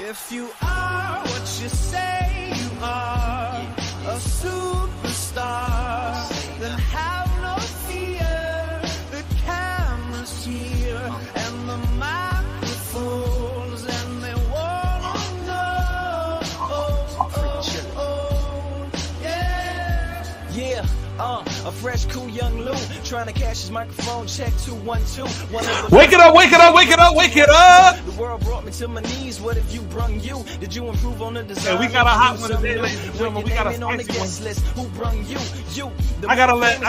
If you are what you say you are, a superstar, then have no fear. The camera's here and the microphones, and they wanna know. Yeah. A fresh, cool young Lou trying to cash his microphone check 212. Wake it up, wake it up, wake it up, wake it up. The world brought me to my knees. What have you brung you? Did you improve on the design? Yeah, we got a hot one today, ladies and gentlemen. We got a spicy one. List. Who brung you? You. I gotta let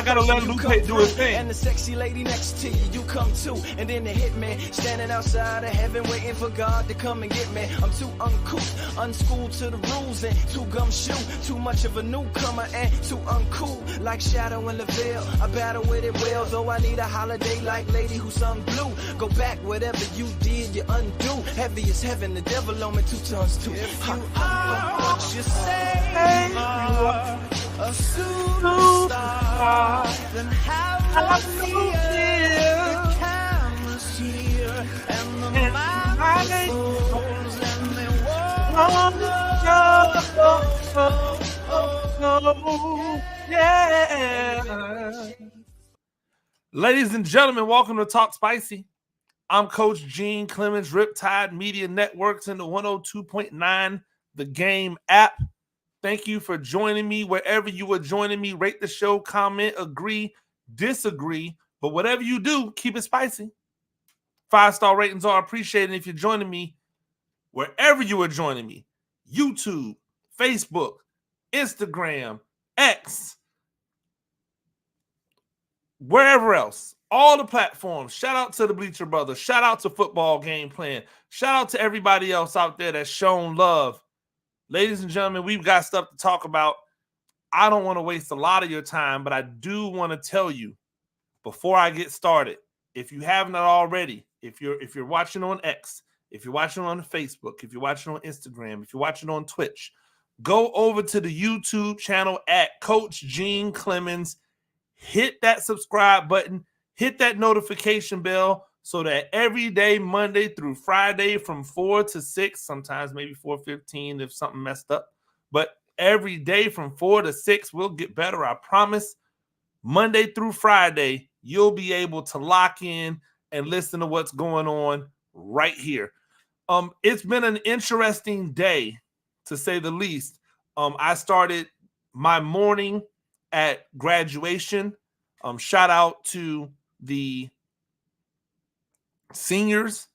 Lupe do his thing. And the sexy lady next to you, you come too. And then the hitman standing outside of heaven waiting for God to come and get me. I'm too uncouth, unschooled to the rules, and too gumshoe. Too much of a newcomer and too uncool. Like Shadow in the Veil, I battle with it well. Though I need a holiday like Lady Who Sung Blue. Go back, whatever you did, you undo. Heavy as heaven, the devil on me 2 tons too. If you are what you say you are, a superstar, then have no fear. The camera's here and the microphones, and they won't Yeah. Ladies and gentlemen, welcome to Talk Spicy. I'm Coach Gene Clemens, Riptide Media Networks and the 102.9 The Game app. Thank you for joining me wherever you are joining me. Rate the show, comment, agree, disagree. But whatever you do, keep it spicy. 5-star ratings are appreciated if you're joining me wherever you are joining me. YouTube, Facebook, Instagram, X, wherever else, all the platforms. Shout out to the Bleacher Brothers. Shout out to Football Game Plan. Shout out to everybody else out there that's shown love. Ladies and gentlemen, we've got stuff to talk about. I don't want to waste a lot of your time, but I do want to tell you before I get started, if you haven't already, if you're watching on X, if you're watching on Facebook, if you're watching on Instagram, if you're watching on Twitch, go over to the YouTube channel at Coach Gene Clemens. Hit that subscribe button. Hit that notification bell so that every day, Monday through Friday from 4 to 6, sometimes maybe 4:15 if something messed up, but every day from 4 to 6, we'll get better, I promise. Monday through Friday, you'll be able to lock in and listen to what's going on right here. It's been an interesting day, to say the least. I started my morning at graduation. Shout out to the seniors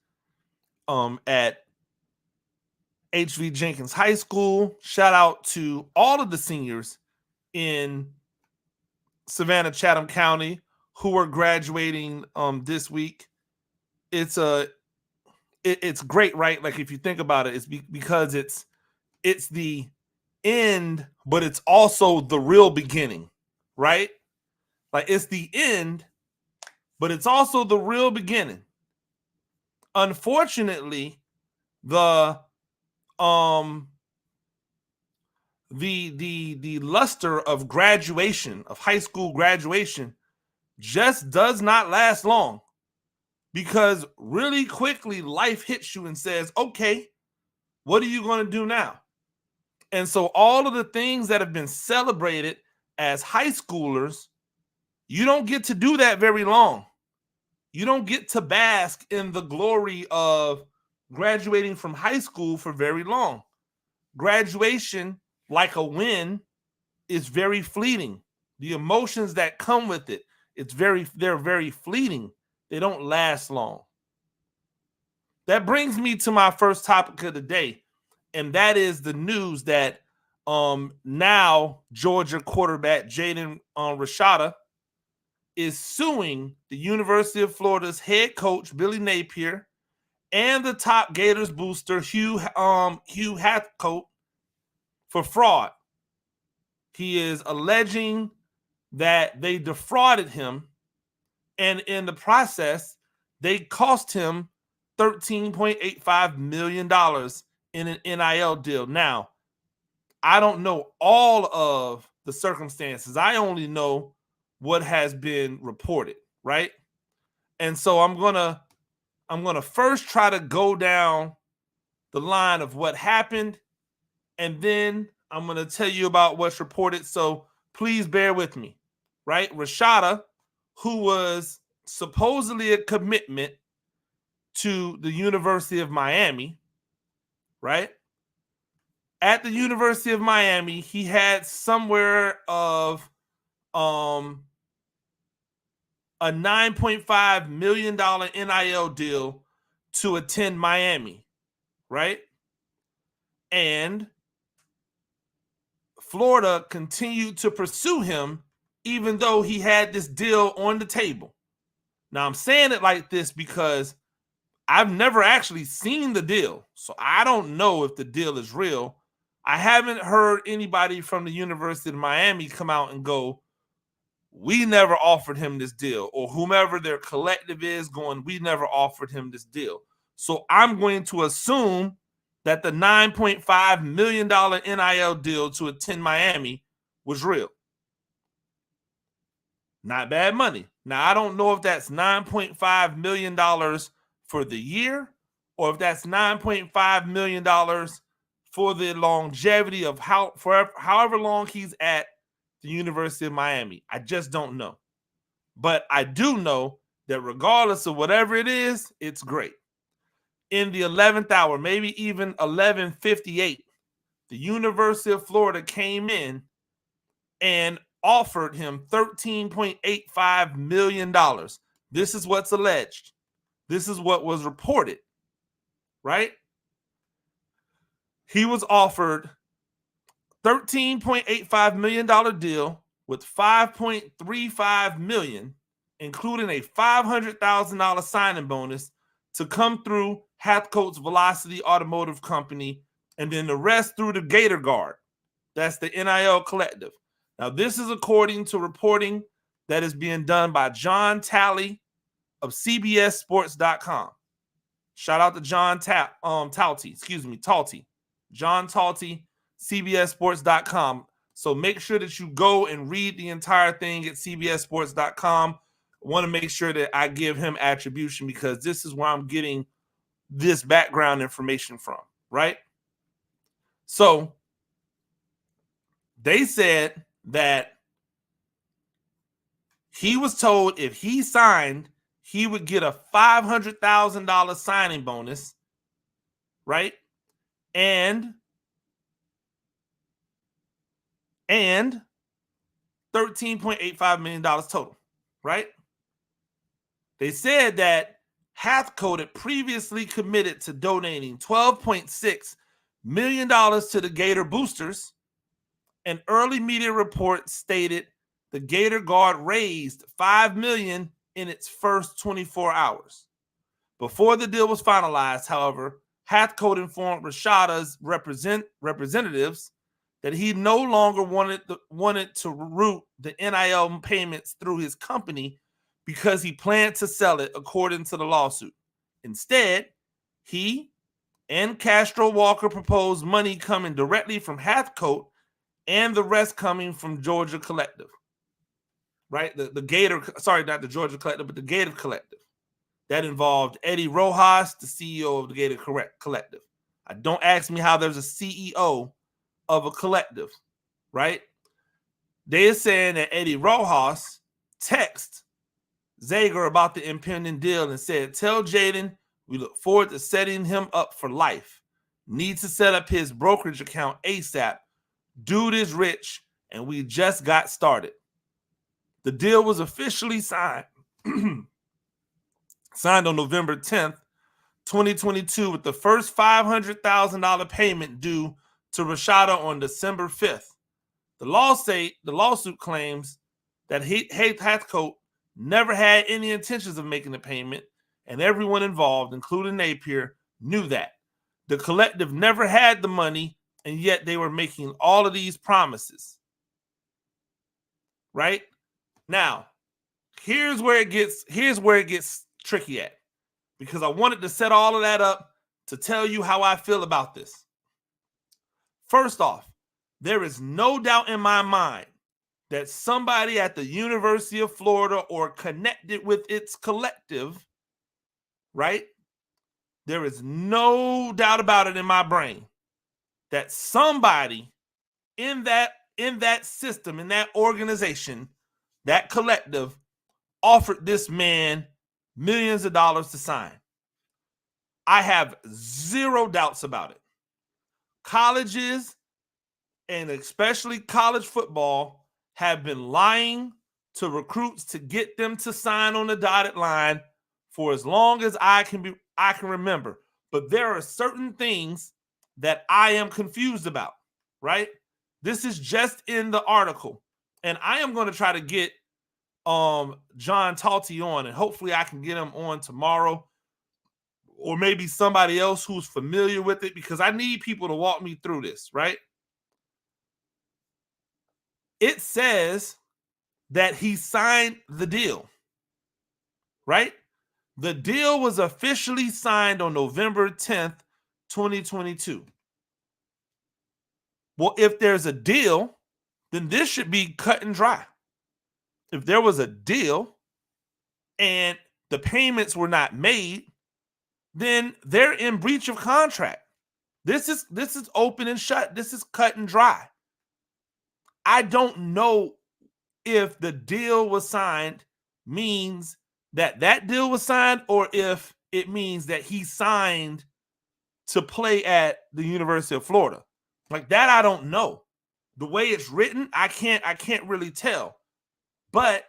at HV Jenkins High School. Shout out to all of the seniors in Savannah, Chatham County who are graduating this week. It's great, right? Like if you think about it, it's because it's the end, but it's also the real beginning, right? Like it's the end, but it's also the real beginning. Unfortunately, the luster of graduation, of high school graduation, just does not last long, because really quickly life hits you and says, okay, what are you going to do now? And so all of the things that have been celebrated as high schoolers, you don't get to do that very long. You don't get to bask in the glory of graduating from high school for very long. Graduation, like a win, is very fleeting. The emotions that come with it, they're very fleeting. They don't last long. That brings me to my first topic of the day, and that is the news that now Georgia quarterback Jaden Rashada is suing the University of Florida's head coach Billy Napier and the top Gators booster Hugh Hathcote for fraud. He is alleging that they defrauded him, and in the process, they cost him $13.85 million in an NIL deal. Now, I don't know all of the circumstances. I only know what has been reported, right? And so I'm gonna first try to go down the line of what happened, and then I'm going to tell you about what's reported. So please bear with me, right? Rashada, who was supposedly a commitment to the University of Miami, right? At the University of Miami, he had somewhere of a $9.5 million NIL deal to attend Miami, right? And Florida continued to pursue him even though he had this deal on the table. Now, I'm saying it like this because I've never actually seen the deal, so I don't know if the deal is real. I haven't heard anybody from the University of Miami come out and go, we never offered him this deal, or whomever their collective is going, we never offered him this deal. So I'm going to assume that the $9.5 million NIL deal to attend Miami was real. Not bad money. Now, I don't know if that's $9.5 million for the year or if that's $9.5 million for the longevity of however long he's at the University of Miami. I just don't know. But I do know that regardless of whatever it is, it's great. In the 11th hour, maybe even 11:58, the University of Florida came in and offered him $13.85 million. This is what's alleged. This is what was reported, right? He was offered $13.85 million deal with $5.35 million, including a $500,000 signing bonus to come through Hathcote's Velocity Automotive Company, and then the rest through the Gator Guard. That's the NIL collective. Now, this is according to reporting that is being done by John Talley of CBSSports.com. Shout out to John Talty. John Talty, CBSSports.com. So make sure that you go and read the entire thing at CBSSports.com. I want to make sure that I give him attribution because this is where I'm getting this background information from, right? So they said that he was told if he signed, he would get a $500,000 signing bonus, right? And $13.85 million total, right? They said that Hathcote had previously committed to donating $12.6 million to the Gator Boosters. An early media report stated the Gator Guard raised $5 million in its first 24 hours. Before the deal was finalized, however, Hathcote informed Rashada's representatives that he no longer wanted to route the NIL payments through his company because he planned to sell it, according to the lawsuit. Instead, he and Castro Walker proposed money coming directly from Hathcote and the rest coming from Georgia Collective, right? The Gator, sorry, not the Georgia Collective, but the Gator Collective. That involved Eddie Rojas, the CEO of the Gator Collective. Don't ask me how there's a CEO of a collective, right? They are saying that Eddie Rojas texted Zager about the impending deal and said, tell Jaden we look forward to setting him up for life. Needs to set up his brokerage account ASAP. Dude is rich, and we just got started. The deal was officially signed on November 10th, 2022, with the first $500,000 payment due to Rashada on December 5th. The lawsuit claims that Hathcote never had any intentions of making the payment, and everyone involved, including Napier, knew that. The collective never had the money, and yet they were making all of these promises. Right? Now, here's where it gets tricky at, because I wanted to set all of that up to tell you how I feel about this. First off, there is no doubt in my mind that somebody at the University of Florida or connected with its collective, right, there is no doubt about it in my brain that somebody in that system, in that organization, that collective, offered this man millions of dollars to sign. I have zero doubts about it. Colleges, and especially college football, have been lying to recruits to get them to sign on the dotted line for as long as I can remember. But there are certain things that I am confused about, right? This is just in the article. And I am going to try to get John Talty on, and hopefully I can get him on tomorrow, or maybe somebody else who's familiar with it, because I need people to walk me through this, right? It says that he signed the deal, right? The deal was officially signed on November 10th, 2022. Well, if there's a deal, then this should be cut and dry. If there was a deal and the payments were not made, then they're in breach of contract. This is open and shut. This is cut and dry. I don't know if the deal was signed means that deal was signed, or if it means that he signed to play at the University of Florida. Like that, I don't know. The way it's written, I can't really tell. But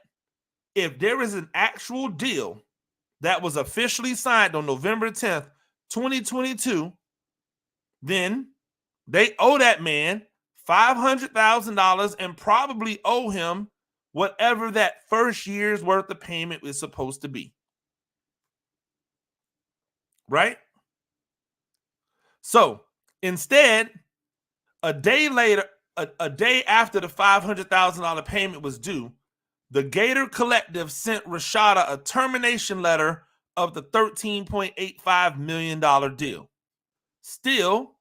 if there is an actual deal that was officially signed on November 10th, 2022, then they owe that man $500,000 and probably owe him whatever that first year's worth of payment is supposed to be. Right? So instead, a day later, a day after the $500,000 payment was due, the Gator Collective sent Rashada a termination letter of the $13.85 million deal. Still,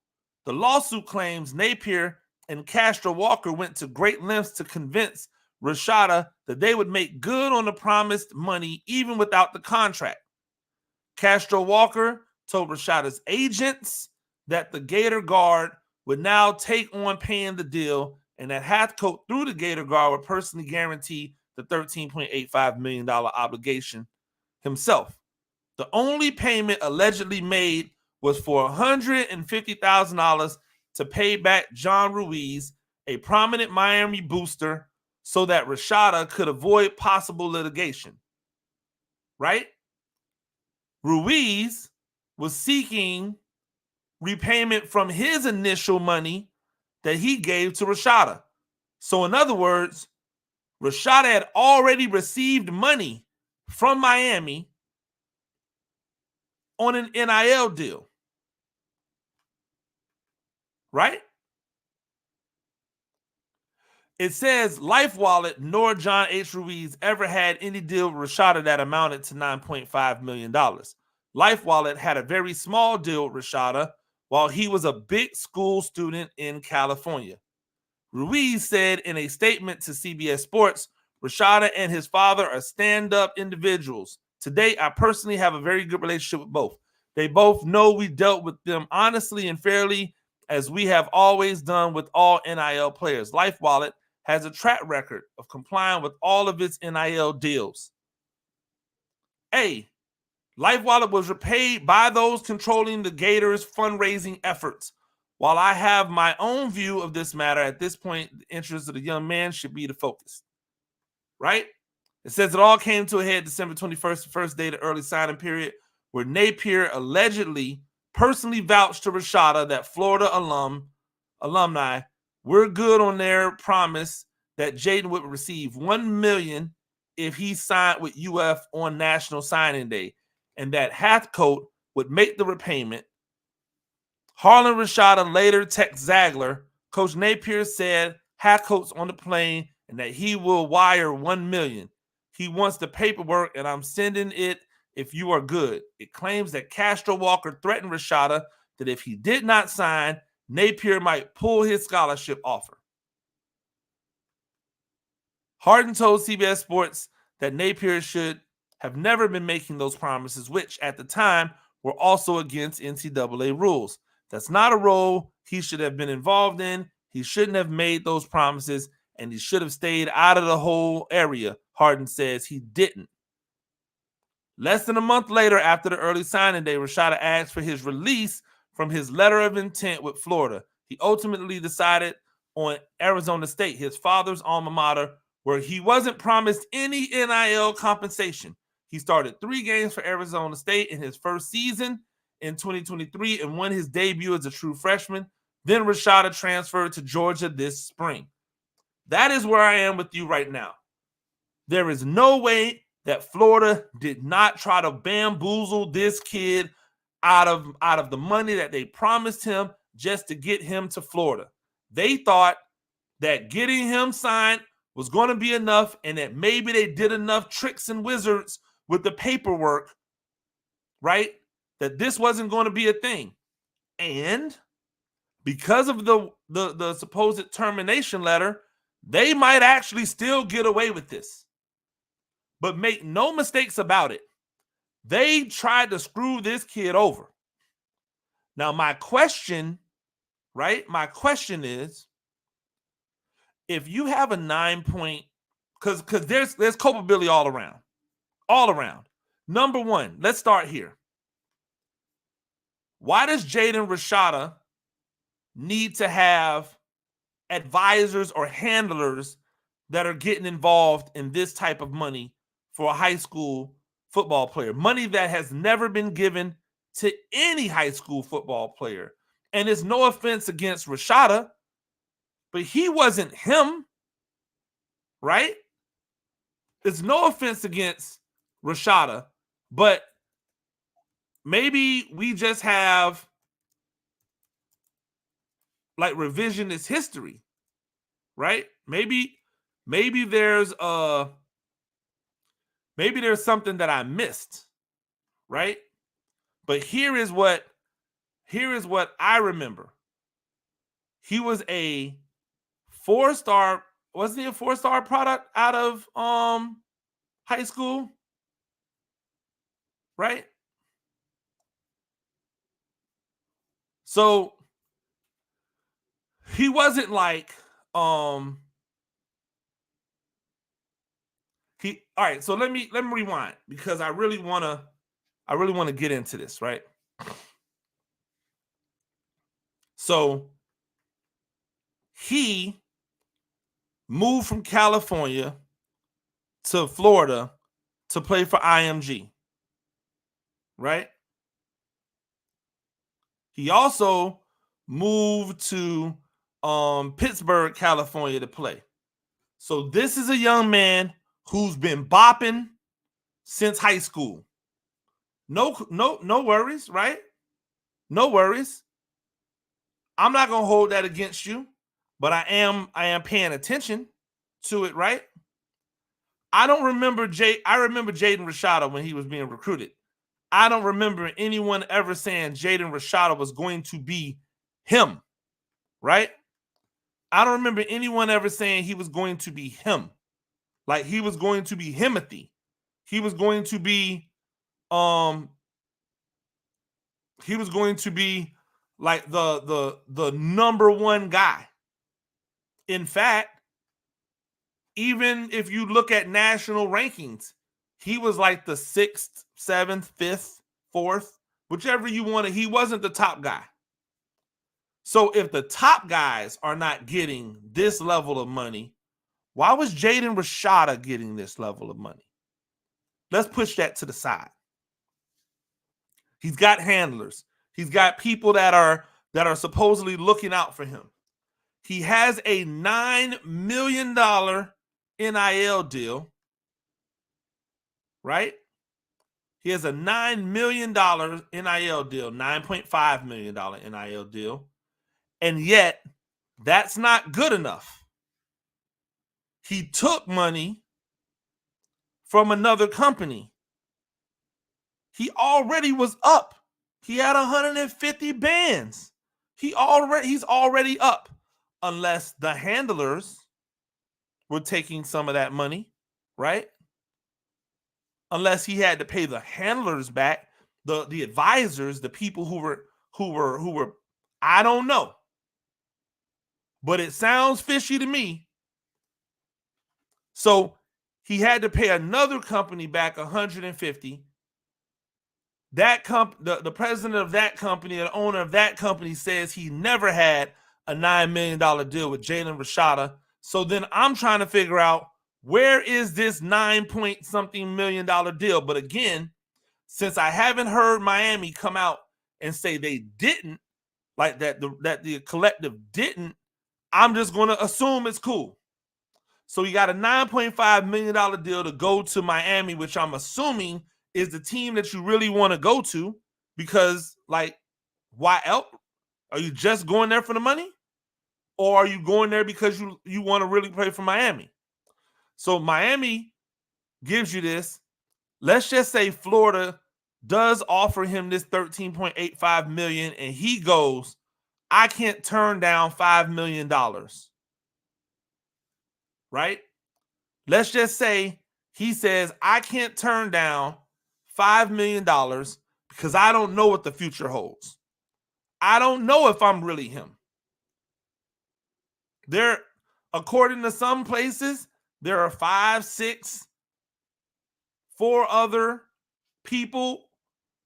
the lawsuit claims Napier and Castro Walker went to great lengths to convince Rashada that they would make good on the promised money even without the contract. Castro Walker told Rashada's agents that the Gator guard would now take on paying the deal, and that Hathcote, through the Gator guard, would personally guarantee the $13.85 million obligation himself. The only payment allegedly made was for $150,000 to pay back John Ruiz, a prominent Miami booster, so that Rashada could avoid possible litigation. Right? Ruiz was seeking repayment from his initial money that he gave to Rashada. So in other words, Rashada had already received money from Miami on an NIL deal. Right? It says Life Wallet nor John H. Ruiz ever had any deal with Rashada that amounted to $9.5 million. Life Wallet had a very small deal with Rashada while he was a big school student in California. Ruiz said in a statement to CBS Sports, Rashada and his father are stand-up individuals. Today, I personally have a very good relationship with both. They both know we dealt with them honestly and fairly, as we have always done with all NIL players. Life Wallet has a track record of complying with all of its NIL deals. A, Life Wallet was repaid by those controlling the Gators' fundraising efforts. While I have my own view of this matter, at this point, the interests of the young man should be the focus. Right? It says it all came to a head December 21st, the first day of the early signing period, where Napier allegedly personally vouched to Rashada that Florida alumni were good on their promise that Jaden would receive $1 million if he signed with UF on National Signing Day, and that Hathcote would make the repayment. Harlan Rashada later texted Zagler, Coach Napier said Hathcote's on the plane and that he will wire $1 million. He wants the paperwork and I'm sending it if you are good. It claims that Castro Walker threatened Rashada that if he did not sign, Napier might pull his scholarship offer. Harden told CBS Sports that Napier should have never been making those promises, which at the time were also against NCAA rules. That's not a role he should have been involved in. He shouldn't have made those promises, and he should have stayed out of the whole area. Harden says he didn't. Less than a month later, after the early signing day, Rashada asked for his release from his letter of intent with Florida. He ultimately decided on Arizona State, his father's alma mater, where he wasn't promised any NIL compensation. He started 3 games for Arizona State in his first season in 2023 and won his debut as a true freshman. Then Rashada transferred to Georgia this spring. That is where I am with you right now. There is no way that Florida did not try to bamboozle this kid out of the money that they promised him just to get him to Florida. They thought that getting him signed was going to be enough, and that maybe they did enough tricks and wizards with the paperwork, right? That this wasn't going to be a thing. And because of the supposed termination letter, they might actually still get away with this. But make no mistakes about it. They tried to screw this kid over. Now, my question, right? My question is, if you have a 9-point, because there's culpability all around. All around. Number one, let's start here. Why does Jaden Rashada need to have advisors or handlers that are getting involved in this type of money for a high school football player? Money that has never been given to any high school football player. And it's no offense against Rashada, but he wasn't him, right? It's no offense against Rashada, but maybe we just have like revisionist history, right? Maybe there's something that I missed, right? But here is what I remember. He was a 4-star. Wasn't he a 4-star product out of high school? Right? So he wasn't like all right, so let me rewind, because I really want to get into this, right? So he moved from California to Florida to play for IMG, right? He also moved to Pittsburgh, California to play. So this is a young man who's been bopping since high school. No worries, right? No worries. I'm not gonna hold that against you, but I am paying attention to it, right? I remember Jaden Rashada when he was being recruited. I don't remember anyone ever saying Jaden Rashada was going to be him, right? I don't remember anyone ever saying he was going to be him. Like he was going to be Himothy. He was going to be like the number one guy. In fact, even if you look at national rankings, he was like the 6th, 7th, 5th, 4th, whichever you wanted. He wasn't the top guy. So if the top guys are not getting this level of money, why was Jaden Rashada getting this level of money? Let's push that to the side. He's got handlers. He's got people that are supposedly looking out for him. He has a $9 million NIL deal, right? He has a $9 million NIL deal, $9.5 million NIL deal. And yet, that's not good enough. He took money from another company. He already was up. He had 150 bands. He's already up, unless the handlers were taking some of that money, right? Unless he had to pay the handlers back. the advisors, the people who were, I don't know. But it sounds fishy to me. So he had to pay another company back $150. That the president of that company, the owner of that company, says he never had a $9 million deal with Jalen Rashada. So then I'm trying to figure out, where is this 9-point-something million deal? But again, since I haven't heard Miami come out and say they didn't, like that the collective didn't, I'm just going to assume it's cool. So you got a $9.5 million deal to go to Miami, which I'm assuming is the team that you really want to go to, because, like, why else? Are you just going there for the money? Or are you going there because you want to really play for Miami? So Miami gives you this. Let's just say Florida does offer him this $13.85 million, and he goes, I can't turn down $5 million. Right? Let's just say he says, I can't turn down $5 million because I don't know what the future holds. I don't know if I'm really him. There, according to some places, there are 5, 6, 4 other people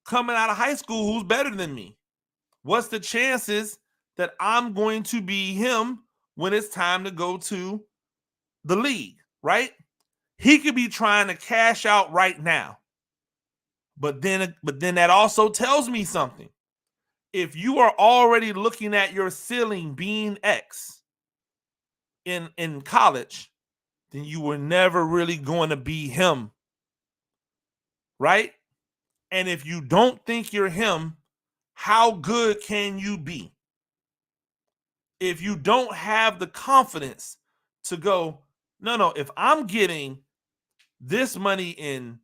coming out of high school who's better than me. What's the chances that I'm going to be him when it's time to go to the league, right? He could be trying to cash out right now. But then that also tells me something. If you are already looking at your ceiling being X in college, then you were never really going to be him, right? And if you don't think you're him, how good can you be? If you don't have the confidence to go, no, if I'm getting this money in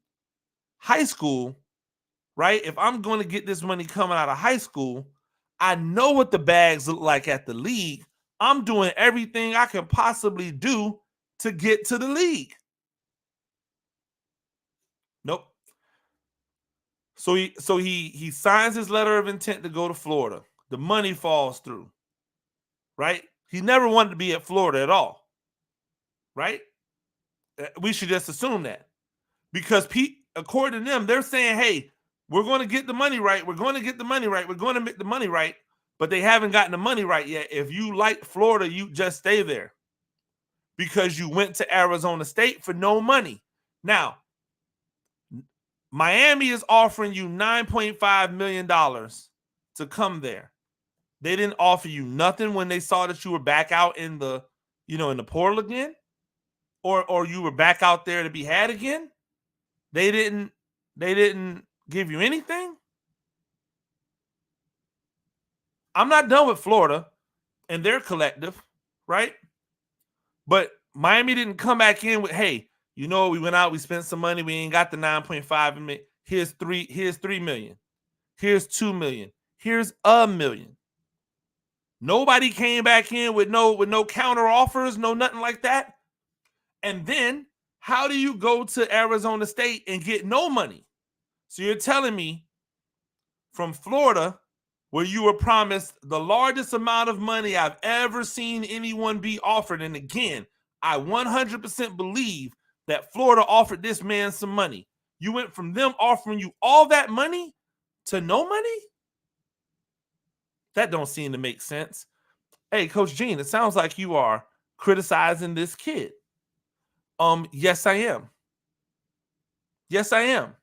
high school, right? If I'm going to get this money coming out of high school, I know what the bags look like at the league. I'm doing everything I can possibly do to get to the league. Nope. So he signs his letter of intent to go to Florida. The money falls through, right? He never wanted to be at Florida at all, right? We should just assume that, because according to them, they're saying, hey, we're going to get the money right. We're going to get the money right. We're going to make the money right. But they haven't gotten the money right yet. If you like Florida, you just stay there because you went to Arizona State for no money. Now, Miami is offering you $9.5 million to come there. They didn't offer you nothing when they saw that you were back out in the, in the portal again, or you were back out there to be had again. They didn't give you anything. I'm not done with Florida and their collective, right? But Miami didn't come back in with, hey, we went out, we spent some money, we ain't got the 9.5 million. Here's 3 million. Here's 2 million. Here's $1 million. Nobody came back in with no counter offers, no nothing like that. And then how do you go to Arizona State and get no money? So you're telling me from Florida, where you were promised the largest amount of money I've ever seen anyone be offered. And again, I 100% believe that Florida offered this man some money. You went from them offering you all that money to no money? That don't seem to make sense. Hey, Coach Gene, it sounds like you are criticizing this kid. Yes, I am. Yes, I am.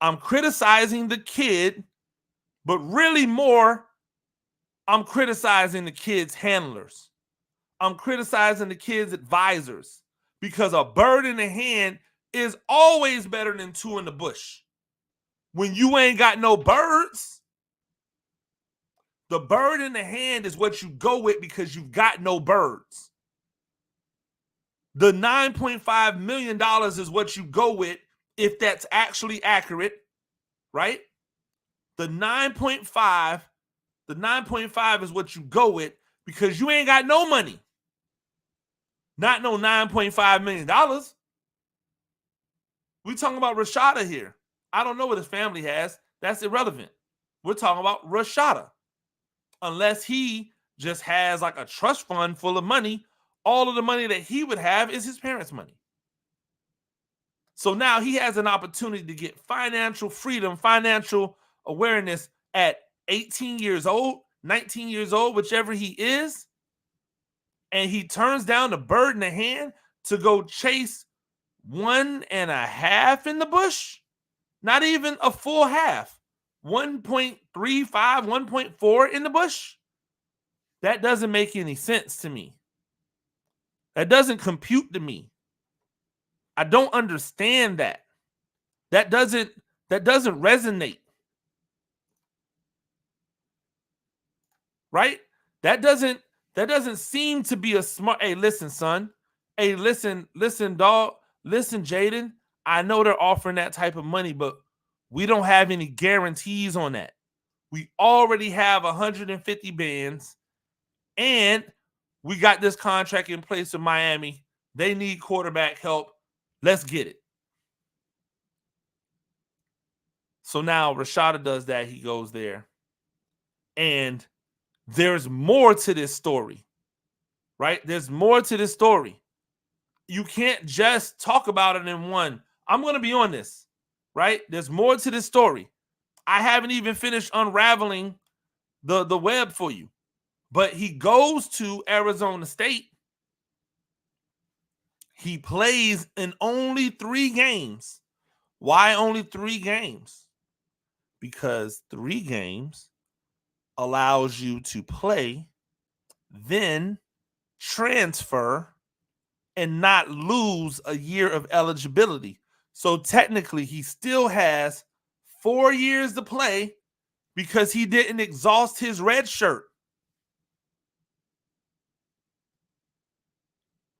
I'm criticizing the kid, but really more, I'm criticizing the kid's handlers. I'm criticizing the kid's advisors, because a bird in the hand is always better than 2 in the bush. When you ain't got no birds, the bird in the hand is what you go with because you've got no birds. The $9.5 million is what you go with if that's actually accurate, right? The 9.5 is what you go with because you ain't got no money. Not no $9.5 million. We talking about Rashada here. I don't know what his family has. That's irrelevant. We're talking about Rashada. Unless he just has like a trust fund full of money, all of the money that he would have is his parents' money. So now he has an opportunity to get financial freedom, financial awareness at 18 years old, 19 years old, whichever he is. And he turns down the bird in the hand to go chase 1.5 in the bush. Not even a full half. 1.35, 1.4 in the bush. That doesn't make any sense to me. That doesn't compute to me. I don't understand that. That doesn't resonate. Right? That doesn't seem to be a smart. Hey, listen, son. Hey, listen, dog. Listen, Jaden. I know they're offering that type of money, but we don't have any guarantees on that. We already have 150 bands, and we got this contract in place with Miami. They need quarterback help. Let's get it. So now Rashada does that. He goes there. And there's more to this story, right? There's more to this story. You can't just talk about it in one. I'm going to be on this, right? There's more to this story. I haven't even finished unraveling the web for you. But he goes to Arizona State. He plays in only 3 games. Why only 3 games? Because 3 games allows you to play, then transfer, and not lose a year of eligibility. So technically, he still has 4 years to play because he didn't exhaust his red shirt.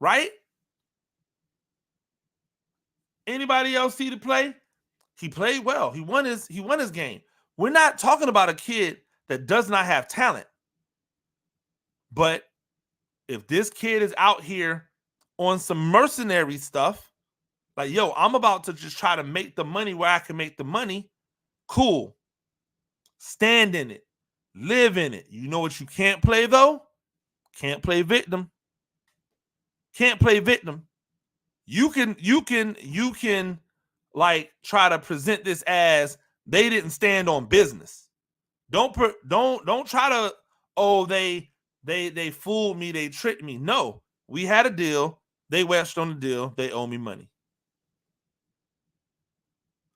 Right? Anybody else see the play? He played well. He won his game. We're not talking about a kid that does not have talent. But if this kid is out here on some mercenary stuff, like, yo, I'm about to just try to make the money where I can make the money, cool. Stand in it. Live in it. You know what you can't play, though? Can't play victim. Can't play victim. You can like try to present this as they didn't stand on business. Don't try to, oh, they fooled me, they tricked me. No, we had a deal. They wedged on the deal. They owe me money.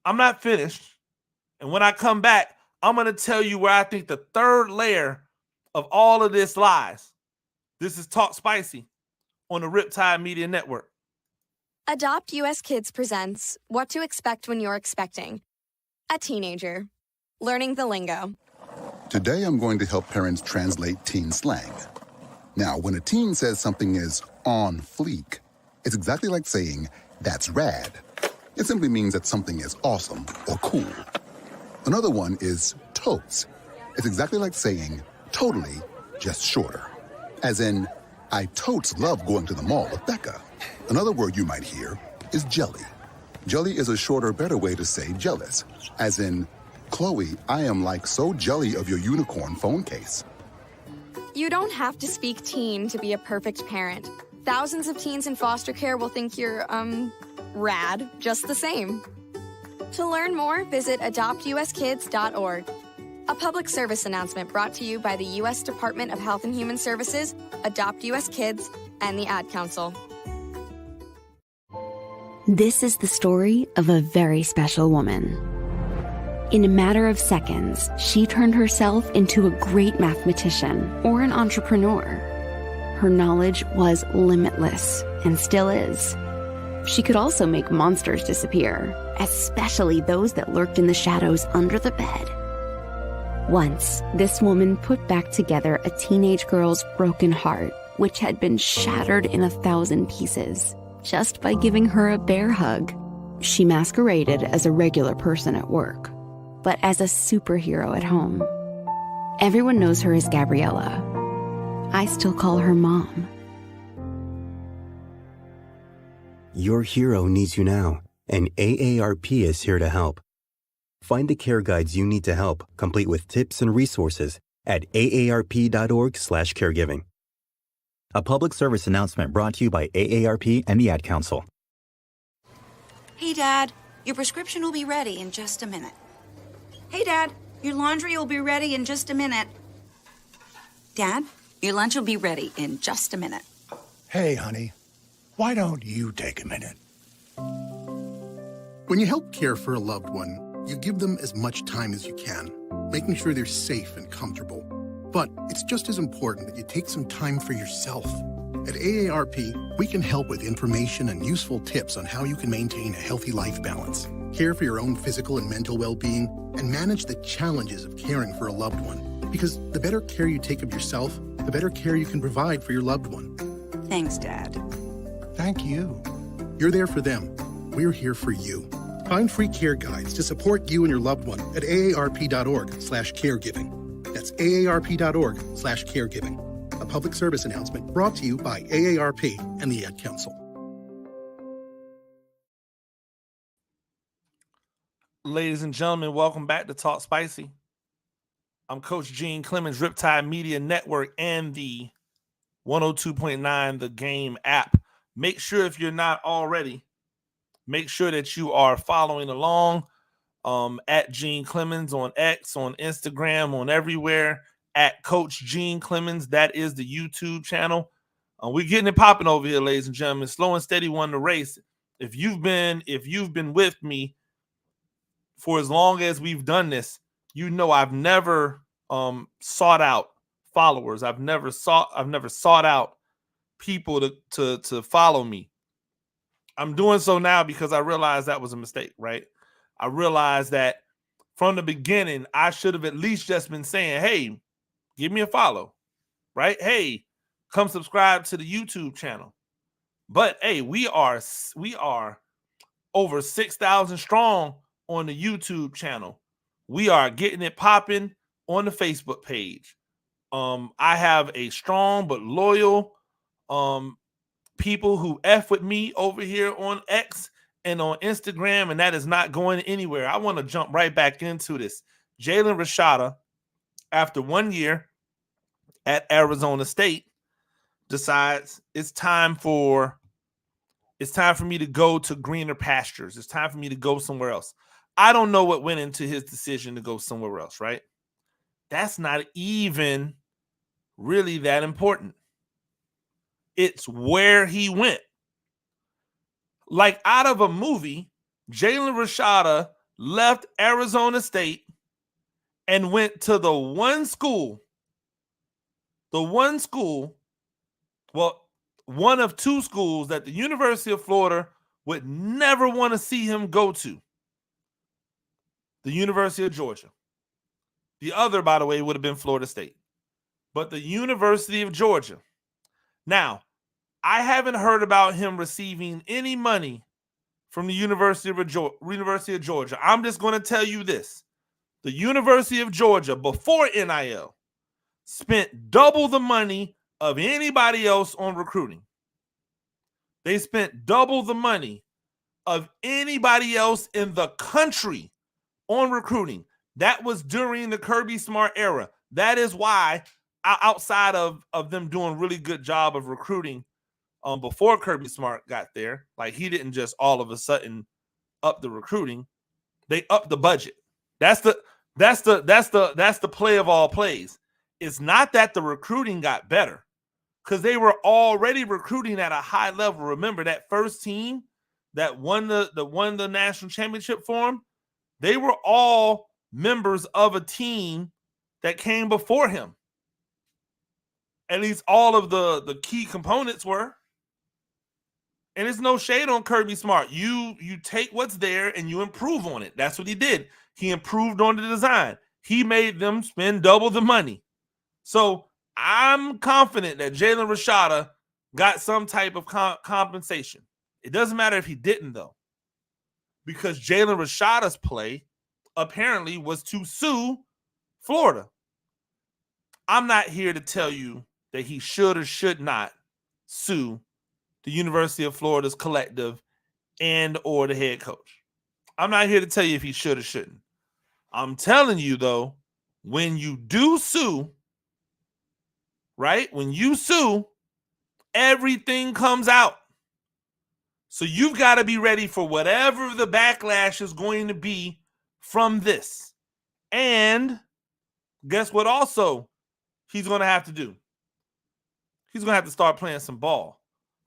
I'm not finished. And when I come back, I'm going to tell you where I think the third layer of all of this lies. This is Talk Spicy on the Riptide Media Network. Adopt US Kids presents What to Expect When You're Expecting. A teenager. Learning the lingo. Today I'm going to help parents translate teen slang. Now, when a teen says something is on fleek, it's exactly like saying, that's rad. It simply means that something is awesome or cool. Another one is totes. It's exactly like saying, totally, just shorter. As in, I totes love going to the mall with Becca. Another word you might hear is jelly. Jelly is a shorter, better way to say jealous. As in, Chloe, I am like so jelly of your unicorn phone case. You don't have to speak teen to be a perfect parent. Thousands of teens in foster care will think you're, rad just the same. To learn more, visit adoptuskids.org. A public service announcement brought to you by the U.S. Department of Health and Human Services, Adopt U.S. Kids, and the Ad Council. This is the story of a very special woman. In a matter of seconds, she turned herself into a great mathematician or an entrepreneur. Her knowledge was limitless and still is. She could also make monsters disappear, especially those that lurked in the shadows under the bed. Once, this woman put back together a teenage girl's broken heart, which had been shattered in 1,000 pieces, just by giving her a bear hug. She masqueraded as a regular person at work, but as a superhero at home. Everyone knows her as Gabriella. I still call her Mom. Your hero needs you now, and AARP is here to help. Find the care guides you need to help, complete with tips and resources at aarp.org/caregiving. A public service announcement brought to you by AARP and the Ad Council. Hey, Dad, your prescription will be ready in just a minute. Hey, Dad, your laundry will be ready in just a minute. Dad, your lunch will be ready in just a minute. Hey, honey, why don't you take a minute? When you help care for a loved one, you give them as much time as you can, making sure they're safe and comfortable. But it's just as important that you take some time for yourself. At AARP, we can help with information and useful tips on how you can maintain a healthy life balance, care for your own physical and mental well-being, and manage the challenges of caring for a loved one. Because the better care you take of yourself, the better care you can provide for your loved one. Thanks, Dad. Thank you. You're there for them. We're here for you. Find free care guides to support you and your loved one at aarp.org/caregiving. That's aarp.org/caregiving. A public service announcement brought to you by AARP and the Ad Council. Ladies and gentlemen, welcome back to Talk Spicy. I'm Coach Gene Clemens, Riptide Media Network, and the 102.9 The Game app. Make sure, if you're not already, make sure that you are following along at Gene Clemens on X, on Instagram, on everywhere, at Coach Gene Clemens. That is the YouTube channel. We're getting it popping over here, ladies and gentlemen. Slow and steady won the race. If you've been with me for as long as we've done this, you know I've never sought out followers. I've never sought out people to follow me. I'm doing so now because I realized that was a mistake, right? I realized that from the beginning, I should have at least just been saying, hey, give me a follow, right? Hey, come subscribe to the YouTube channel. But hey, we are over 6,000 strong on the YouTube channel. We are getting it popping on the Facebook page. I have a strong but loyal people who F with me over here on X and on Instagram, and that is not going anywhere. I want to jump right back into this. Jalen Rashada, after 1 year at Arizona State, decides it's time for me to go to greener pastures. It's time for me to go somewhere else. I don't know what went into his decision to go somewhere else, right? That's not even really that important. It's where he went. Like out of a movie, Jalen Rashada left Arizona State and went to the one school, one of two schools that the University of Florida would never want to see him go to. The University of Georgia. The other, by the way, would have been Florida State. But the University of Georgia. Now, I haven't heard about him receiving any money from the University of Georgia. I'm just going to tell you this. The University of Georgia, before NIL, spent double the money of anybody else on recruiting. They spent double the money of anybody else in the country on recruiting. That was during the Kirby Smart era. That is why, outside of them doing a really good job of recruiting before Kirby Smart got there, like he didn't just all of a sudden up the recruiting, they upped the budget. That's the play of all plays. It's not that the recruiting got better, because they were already recruiting at a high level. Remember that first team that won the national championship for him? They were all members of a team that came before him. At least all of the key components were. And it's no shade on Kirby Smart. You take what's there and you improve on it. That's what he did. He improved on the design. He made them spend double the money. So I'm confident that Jalen Rashada got some type of compensation. It doesn't matter if he didn't, though, because Jalen Rashada's play apparently was to sue Florida. I'm not here to tell you that he should or should not sue the University of Florida's collective and or the head coach. I'm not here to tell you if he should or shouldn't. I'm telling you, though, when you do sue, right? When you sue, everything comes out. So you've got to be ready for whatever the backlash is going to be from this. And guess what also he's going to have to do? He's going to have to start playing some ball.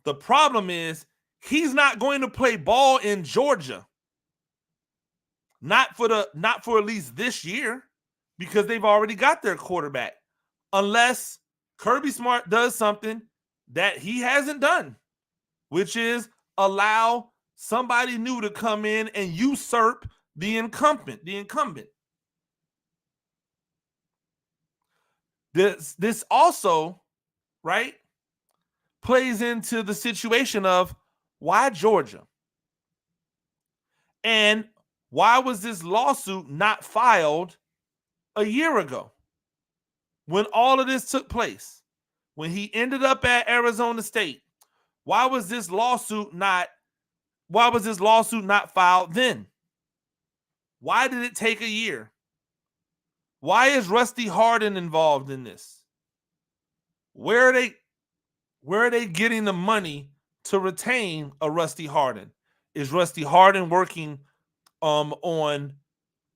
The problem is he's not going to play ball in Georgia. Not for at least this year, because they've already got their quarterback. Unless Kirby Smart does something that he hasn't done, which is allow somebody new to come in and usurp the incumbent. This also, right, plays into the situation of why Georgia? And why was this lawsuit not filed a year ago when all of this took place? When he ended up at Arizona State, why was this lawsuit not filed then? Why did it take a year? Why is Rusty Hardin involved in this? Where are they getting the money to retain a Rusty Hardin? Is Rusty Hardin working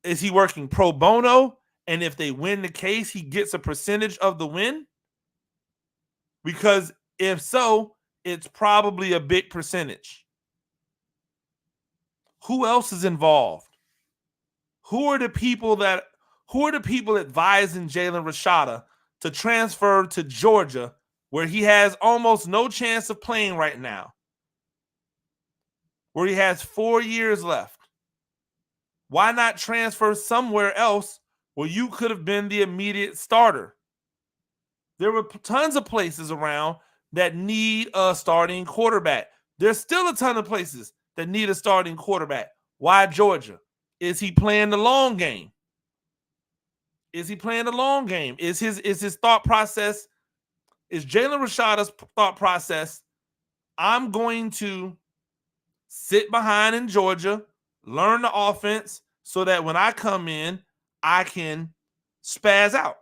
is he working pro bono? And if they win the case, he gets a percentage of the win? Because if so, it's probably a big percentage. Who else is involved? Who are the people advising Jalen Rashada to transfer to Georgia, where he has almost no chance of playing right now, where he has 4 years left? Why not transfer somewhere else where you could have been the immediate starter? There were tons of places around that need a starting quarterback. There's still a ton of places that need a starting quarterback. Why Georgia? Is he playing the long game? Is his thought process, is Jalen Rashada's thought process, I'm going to sit behind in Georgia, learn the offense, so that when I come in, I can spaz out?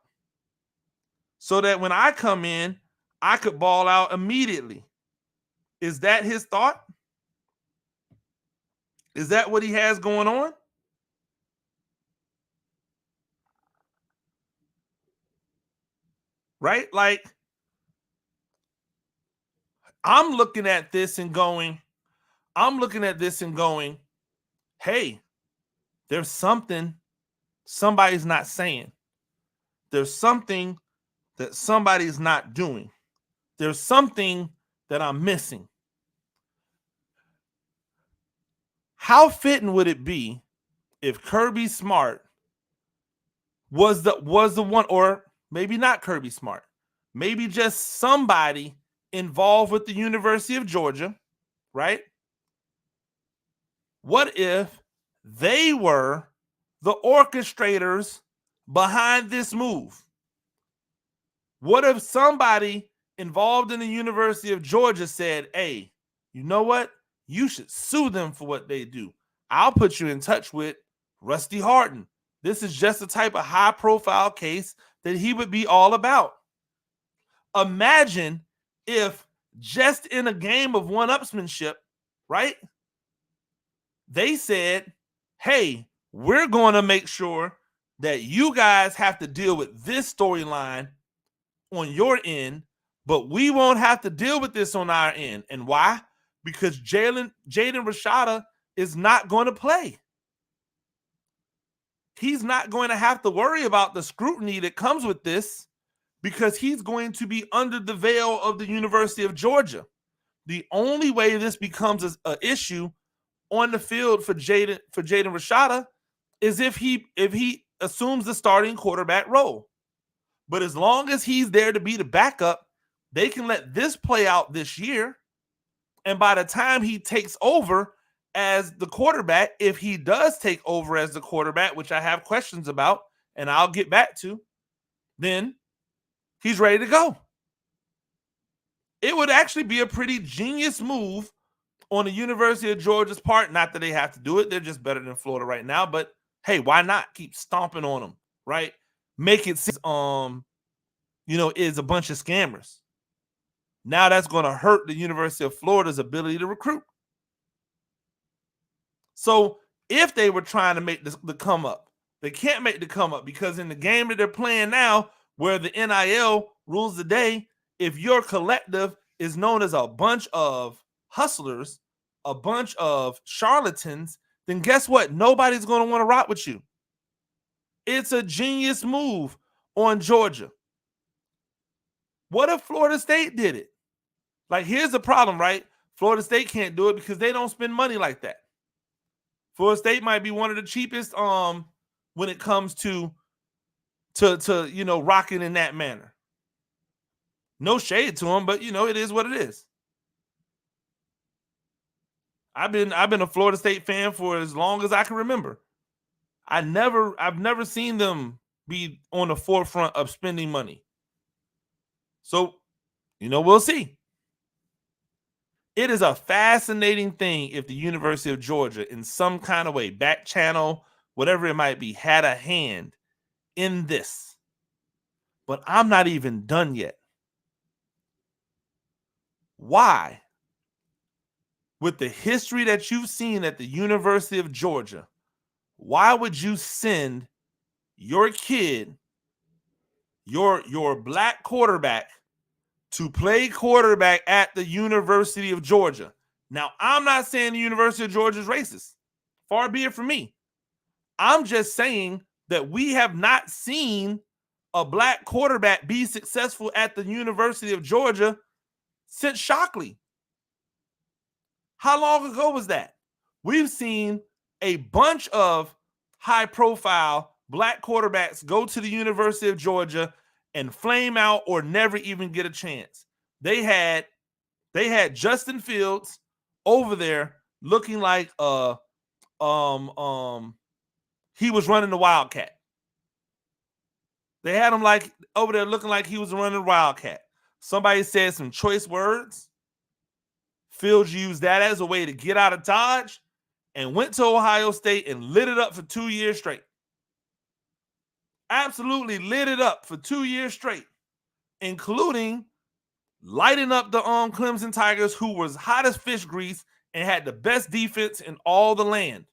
So that when I come in, I could ball out immediately. Is that his thought? Is that what he has going on? Right? Like, I'm looking at this and going, hey, there's something somebody's not saying. There's something that somebody's not doing. There's something that I'm missing. How fitting would it be if Kirby Smart was the one, or maybe not Kirby Smart, maybe just somebody involved with the University of Georgia, right? What if they were the orchestrators behind this move? What if somebody involved in the University of Georgia said, hey, you know what? You should sue them for what they do. I'll put you in touch with Rusty Hardin. This is just the type of high-profile case that he would be all about. Imagine if just in a game of one-upsmanship, right, they said, hey, we're going to make sure that you guys have to deal with this storyline on your end, but we won't have to deal with this on our end. And why? Because Jaden Rashada is not going to play. He's not going to have to worry about the scrutiny that comes with this, because he's going to be under the veil of the University of Georgia. The only way this becomes an issue on the field for Jaden Rashada is if he assumes the starting quarterback role. But as long as he's there to be the backup, they can let this play out this year. And by the time he takes over as the quarterback, if he does take over as the quarterback, which I have questions about and I'll get back to, then he's ready to go. It would actually be a pretty genius move on the University of Georgia's part. Not that they have to do it. They're just better than Florida right now. But Hey, why not keep stomping on them, right? Make it seem, is a bunch of scammers. Now that's going to hurt the University of Florida's ability to recruit. So if they were trying to make the come up, they can't make the come up because in the game that they're playing now, where the NIL rules the day, if your collective is known as a bunch of hustlers, a bunch of charlatans, then guess what? Nobody's going to want to rock with you. It's a genius move on Georgia. What if Florida State did it? Like, here's the problem, right? Florida State can't do it because they don't spend money like that. Florida State might be one of the cheapest when it comes to rocking in that manner. No shade to them, but it is what it is. I've been a Florida State fan for as long as I can remember. I've never seen them be on the forefront of spending money. So, we'll see. It is a fascinating thing if the University of Georgia, in some kind of way, back channel, whatever it might be, had a hand in this. But I'm not even done yet. Why? With the history that you've seen at the University of Georgia, why would you send your kid, your black quarterback, to play quarterback at the University of Georgia? Now, I'm not saying the University of Georgia is racist. Far be it from me. I'm just saying that we have not seen a black quarterback be successful at the University of Georgia since Shockley. How long ago was that? We've seen a bunch of high-profile black quarterbacks go to the University of Georgia and flame out or never even get a chance. They had Justin Fields over there looking like he was running the Wildcat. They had him like over there looking like he was running the Wildcat. Somebody said some choice words. Fields used that as a way to get out of Dodge and went to Ohio State and lit it up for 2 years straight. Absolutely lit it up for 2 years straight, including lighting up the Clemson Tigers, who was hot as fish grease and had the best defense in all the land.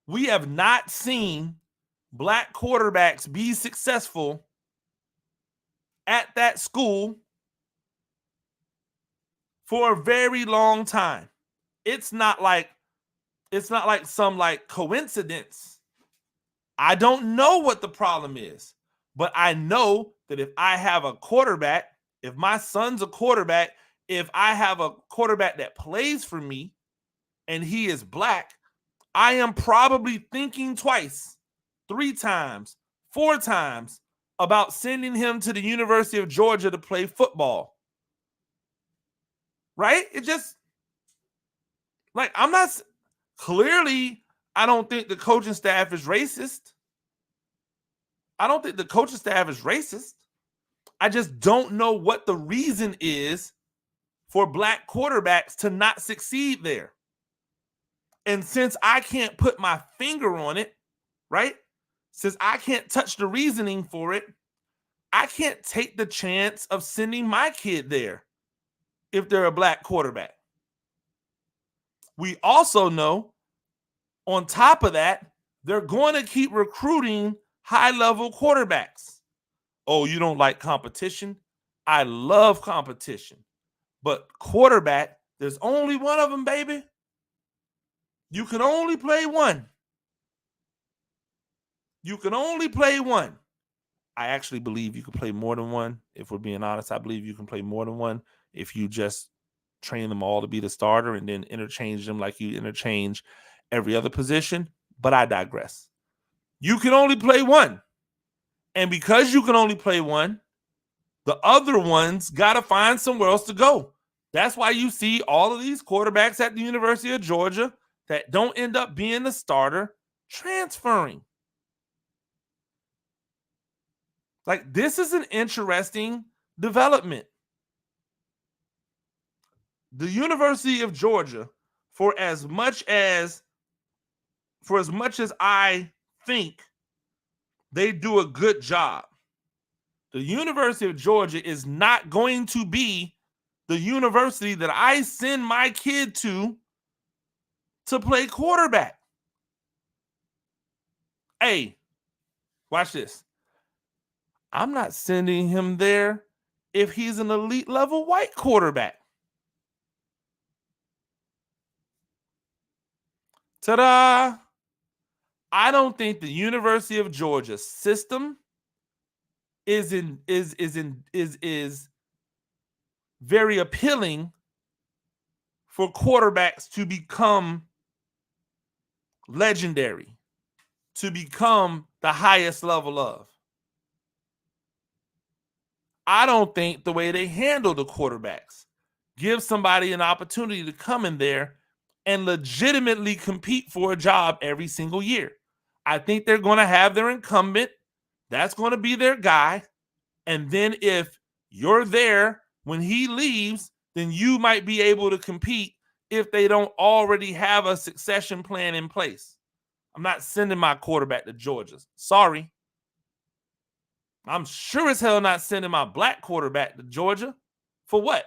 We have not seen black quarterbacks be successful at that school for a very long time. It's not like some coincidence. I don't know what the problem is, but I know that if I have a quarterback, if my son's a quarterback, if I have a quarterback that plays for me and he is black, I am probably thinking twice, 3 times, 4 times about sending him to the University of Georgia to play football. Right? It just, clearly, I don't think the coaching staff is racist. I just don't know what the reason is for black quarterbacks to not succeed there. And since I can't put my finger on it, right? Since I can't touch the reasoning for it, I can't take the chance of sending my kid there if they're a black quarterback. We also know, on top of that, they're going to keep recruiting high-level quarterbacks. Oh, you don't like competition? I love competition. But quarterback, there's only one of them, baby. You can only play one. I actually believe you can play more than one. If we're being honest, I believe you can play more than one if you just train them all to be the starter and then interchange them like you interchange every other position. But I digress. You can only play one. And because you can only play one, the other ones got to find somewhere else to go. That's why you see all of these quarterbacks at the University of Georgia that don't end up being the starter transferring. Like, this is an interesting development. The University of Georgia, for as much as for as much as I think they do a good job, the University of Georgia is not going to be the university that I send my kid to play quarterback. Hey, watch this. I'm not sending him there if he's an elite level white quarterback. Ta-da! I don't think the University of Georgia system is very appealing for quarterbacks to become legendary, to become the highest level of. I don't think the way they handle the quarterbacks gives somebody an opportunity to come in there and legitimately compete for a job every single year. I think they're going to have their incumbent. That's going to be their guy. And then if you're there when he leaves, then you might be able to compete if they don't already have a succession plan in place. I'm not sending my quarterback to Georgia. Sorry. I'm sure as hell not sending my black quarterback to Georgia. For what?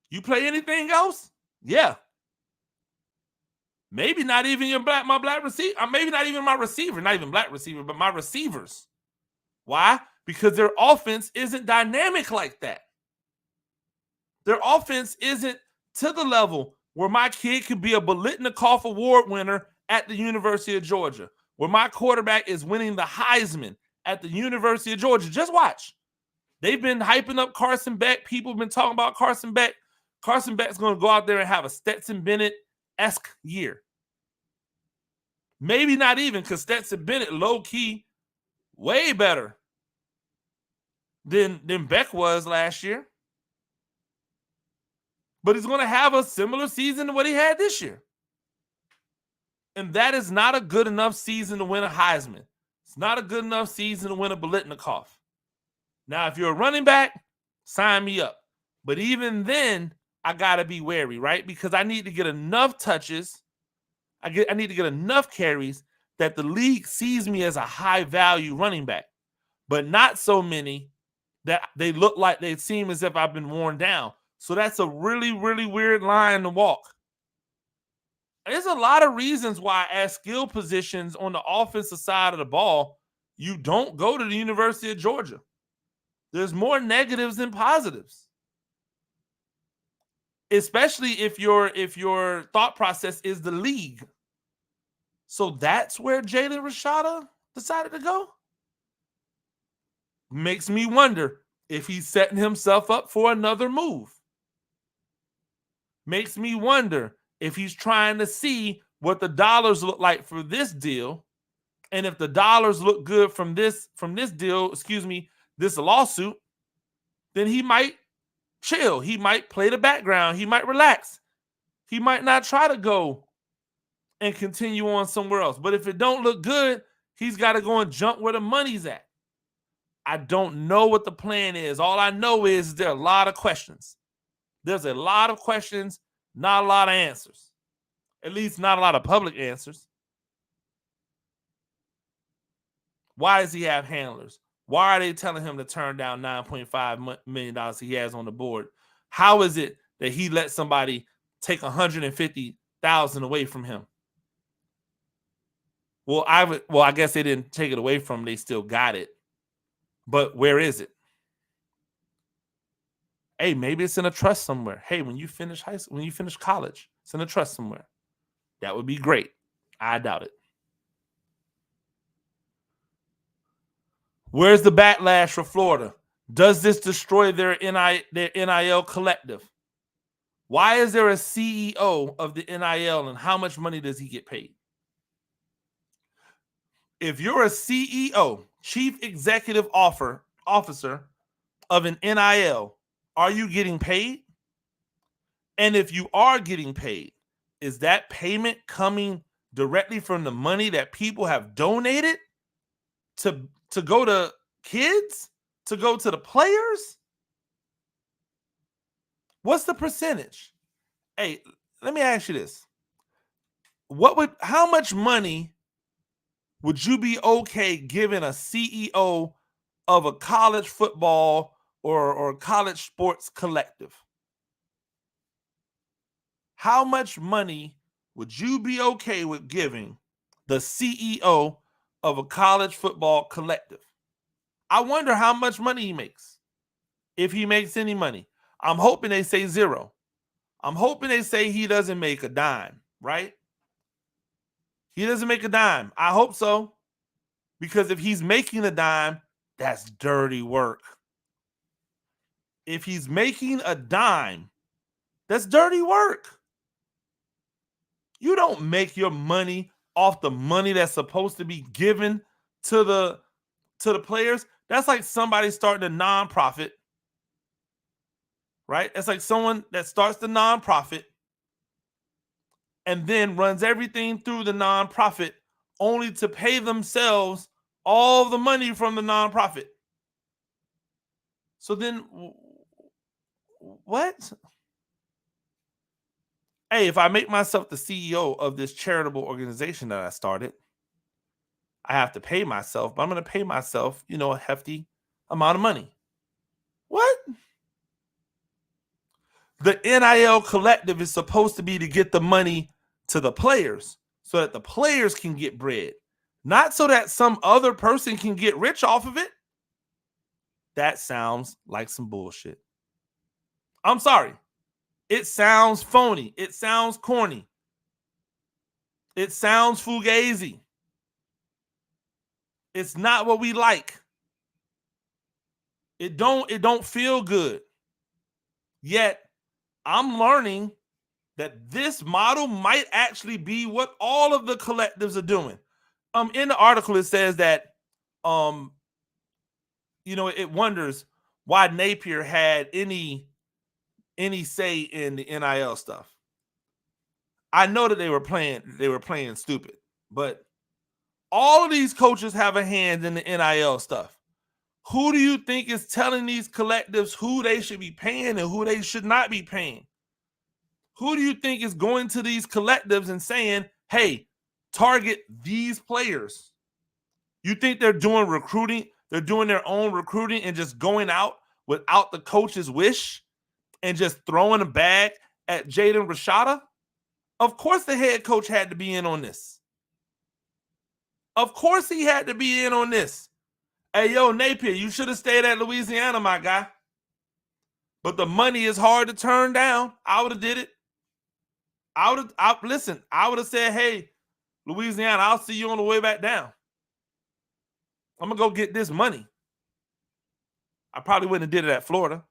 You play anything else? Yeah. Maybe not even my black receiver. Maybe not even my receiver. Not even black receiver, but my receivers. Why? Because their offense isn't dynamic like that. Their offense isn't to the level where my kid could be a Biletnikoff Award winner at the University of Georgia, where my quarterback is winning the Heisman at the University of Georgia. Just watch. They've been hyping up Carson Beck. People have been talking about Carson Beck. Carson Beck's going to go out there and have a Stetson Bennett-esque year. Maybe not even, because Stetson Bennett, low-key, way better than Beck was last year. But he's going to have a similar season to what he had this year. And that is not a good enough season to win a Heisman. It's not a good enough season to win a Biletnikoff. Now, if you're a running back, sign me up. But even then, I got to be wary, right? Because I need to get enough touches. I need to get enough carries that the league sees me as a high-value running back. But not so many that they look like they seem as if I've been worn down. So that's a really, really weird line to walk. There's a lot of reasons why at skill positions on the offensive side of the ball, you don't go to the University of Georgia. There's more negatives than positives. Especially if your thought process is the league. So that's where Jalen Rashada decided to go. Makes me wonder if he's setting himself up for another move. Makes me wonder if he's trying to see what the dollars look like for this deal. And if the dollars look good from this deal, this lawsuit, then he might chill. He might play the background. He might relax. He might not try to go and continue on somewhere else. But if it don't look good, he's got to go and jump where the money's at. I don't know what the plan is. All I know is there are a lot of questions. There's a lot of questions, not a lot of answers. At least not a lot of public answers. Why does he have handlers? Why are they telling him to turn down $9.5 million he has on the board? How is it that he let somebody take $150,000 away from him? Well, I guess they didn't take it away from him. They still got it. But where is it? Hey, maybe it's in a trust somewhere. Hey, when you finish high school, when you finish college, it's in a trust somewhere. That would be great. I doubt it. Where's the backlash for Florida? Does this destroy their NIL collective? Why is there a CEO of the NIL and how much money does he get paid? If you're a CEO, Chief Executive Officer of an NIL, are you getting paid? And if you are getting paid, is that payment coming directly from the money that people have donated to go to kids, to go to the players? What's the percentage? Hey, let me ask you this. how much money would you be okay giving a CEO of a college football or college sports collective? How much money would you be okay with giving the CEO of a college football collective? I wonder how much money he makes, if he makes any money. I'm hoping they say zero. I'm hoping they say he doesn't make a dime, right? He doesn't make a dime. I hope so, because if he's making a dime, that's dirty work. If he's making a dime, that's dirty work. You don't make your money off the money that's supposed to be given to the players. That's like somebody starting a nonprofit, right? It's like someone that starts the nonprofit and then runs everything through the nonprofit only to pay themselves all the money from the nonprofit. So then what? Hey, if I make myself the CEO of this charitable organization that I started, I have to pay myself, but I'm going to pay myself, a hefty amount of money. What? The NIL collective is supposed to be to get the money to the players so that the players can get bread, not so that some other person can get rich off of it. That sounds like some bullshit. I'm sorry. It sounds phony. It sounds corny. It sounds fugazi. It's not what we like. It don't feel good. Yet I'm learning that this model might actually be what all of the collectives are doing. In the article it says that it wonders why Napier had any say in the NIL stuff. I know that they were playing stupid, but all of these coaches have a hand in the NIL stuff. Who do you think is telling these collectives who they should be paying and who they should not be paying? Who do you think is going to these collectives and saying, hey, target these players? You think they're doing recruiting? They're doing their own recruiting and just going out without the coach's wish and just throwing a bag at Jaden Rashada? Of course the head coach had to be in on this. Of course he had to be in on this. Hey, yo, Napier, you should have stayed at Louisiana, my guy. But the money is hard to turn down. I would have did it. I would have said, hey, Louisiana, I'll see you on the way back down. I'm going to go get this money. I probably wouldn't have did it at Florida.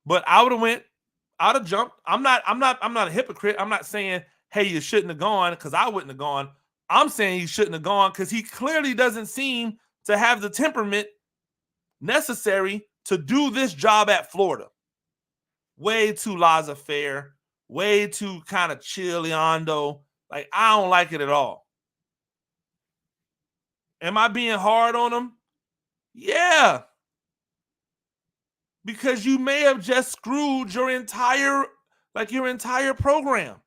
But I would have jumped. I'm not a hypocrite. I'm not saying, hey, you shouldn't have gone, because I wouldn't have gone. I'm saying he shouldn't have gone because he clearly doesn't seem to have the temperament necessary to do this job at Florida. Way too laissez-faire, way too kind of chilleando. Like, I don't like it at all. Am I being hard on him? Yeah. Because you may have just screwed your entire program.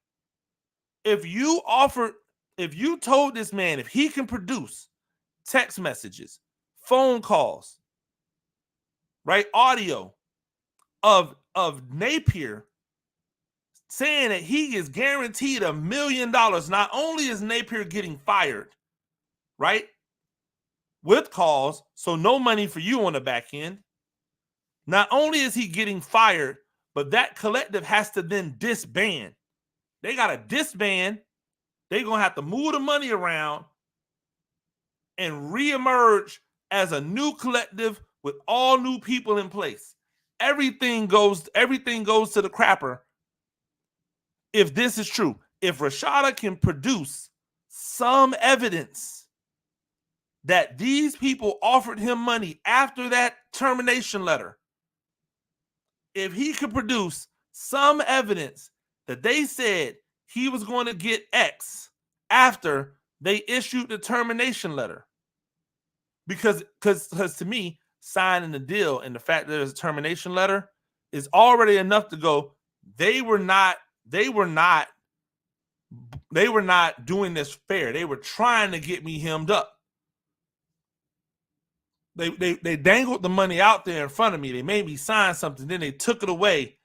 If you told this man, if he can produce text messages, phone calls, right, audio of Napier saying that he is guaranteed $1 million, not only is Napier getting fired, right, with calls, so no money for you on the back end. Not only is he getting fired, but that collective has to then disband. They got to disband. They're going to have to move the money around and reemerge as a new collective with all new people in place. Everything goes to the crapper if this is true. If Rashada can produce some evidence that these people offered him money after that termination letter, if he could produce some evidence that they said he was going to get X after they issued the termination letter, because to me, signing the deal and the fact that there's a termination letter is already enough to go, they were not doing this fair. They were trying to get me hemmed up. They dangled the money out there in front of me. They made me sign something. Then they took it away.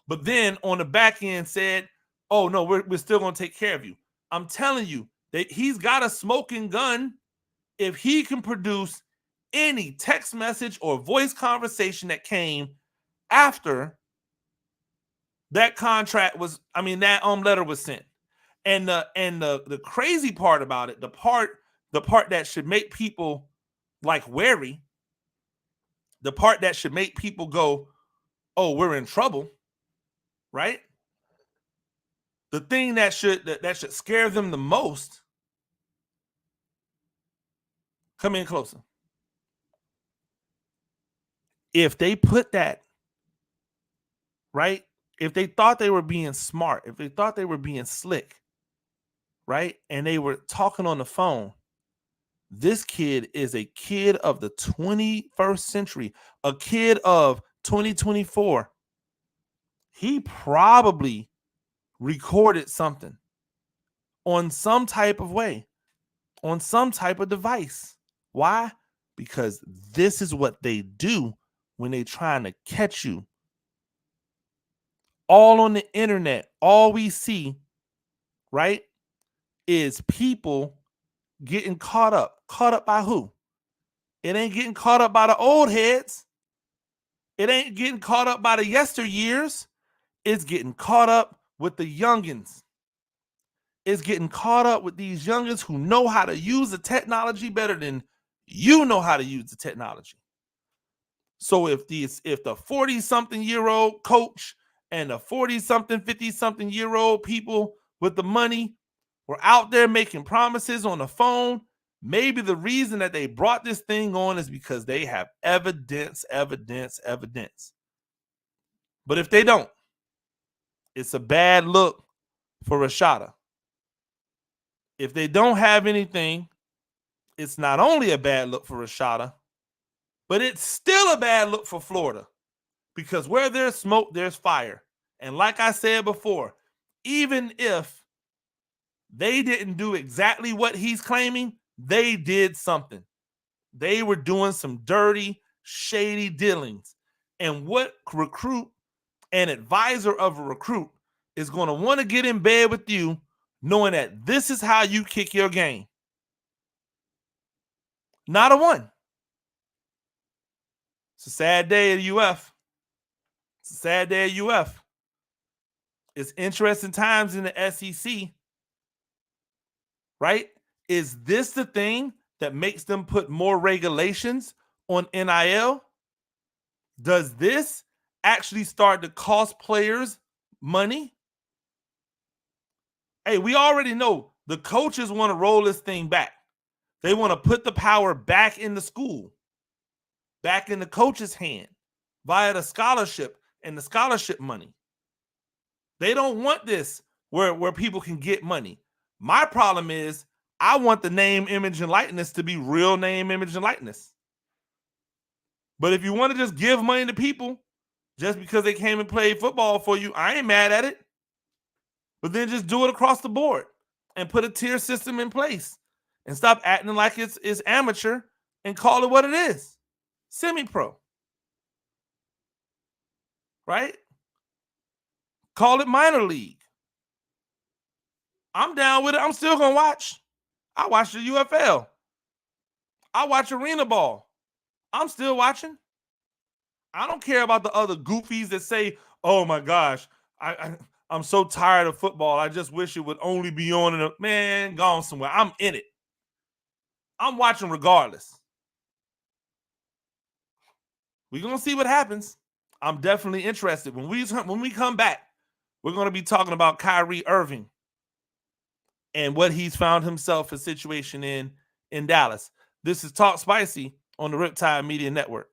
But then on the back end said, oh, no, we're still going to take care of you. I'm telling you, he's got a smoking gun if he can produce any text message or voice conversation that came after that contract was, that letter was sent. And the crazy part about it, the part that should make people like wary, the part that should make people go, oh, we're in trouble, right? The thing that should scare them the most. Come in closer. If they put that, right? If they thought they were being smart, if they thought they were being slick, right? And they were talking on the phone, this kid is a kid of the 21st century, a kid of 2024. He probably recorded something on some type of way, on some type of device. Why? Because this is what they do when they're trying to catch you. All on the internet, all we see, right, is people getting caught up. Caught up by who? It ain't getting caught up by the old heads. It ain't getting caught up by the yesteryears. It's getting caught up with the youngins. It's getting caught up with these youngins who know how to use the technology better than you know how to use the technology. So if the 40-something-year-old coach and the 40-something, 50-something-year-old people with the money were out there making promises on the phone, maybe the reason that they brought this thing on is because they have evidence. But if they don't, it's a bad look for Rashada. If they don't have anything, it's not only a bad look for Rashada, but it's still a bad look for Florida. Because where there's smoke, there's fire. And like I said before, even if they didn't do exactly what he's claiming, they did something. They were doing some dirty, shady dealings. And what recruit, an advisor of a recruit, is going to want to get in bed with you knowing that this is how you kick your game? Not a one. It's a sad day at UF. It's a sad day at UF. It's interesting times in the SEC, right? Is this the thing that makes them put more regulations on NIL? Does this actually start to cost players money? Hey, we already know the coaches want to roll this thing back. They want to put the power back in the school, back in the coach's hand via the scholarship and the scholarship money. They don't want this where people can get money. My problem is I want the name, image, and likeness to be real name, image, and likeness. But if you want to just give money to people just because they came and played football for you, I ain't mad at it. But then just do it across the board and put a tier system in place and stop acting like it's amateur and call it what it is. Semi-pro. Right? Call it minor league. I'm down with it. I'm still going to watch. I watch the UFL. I watch arena ball. I'm still watching. I don't care about the other goofies that say, oh my gosh, I'm so tired of football. I just wish it would only be on in a man gone somewhere. I'm in it. I'm watching regardless. We're going to see what happens. I'm definitely interested. When we come back, we're going to be talking about Kyrie Irving and what he's found himself a situation in Dallas. This is Talk Spicy on the Riptide Media Network.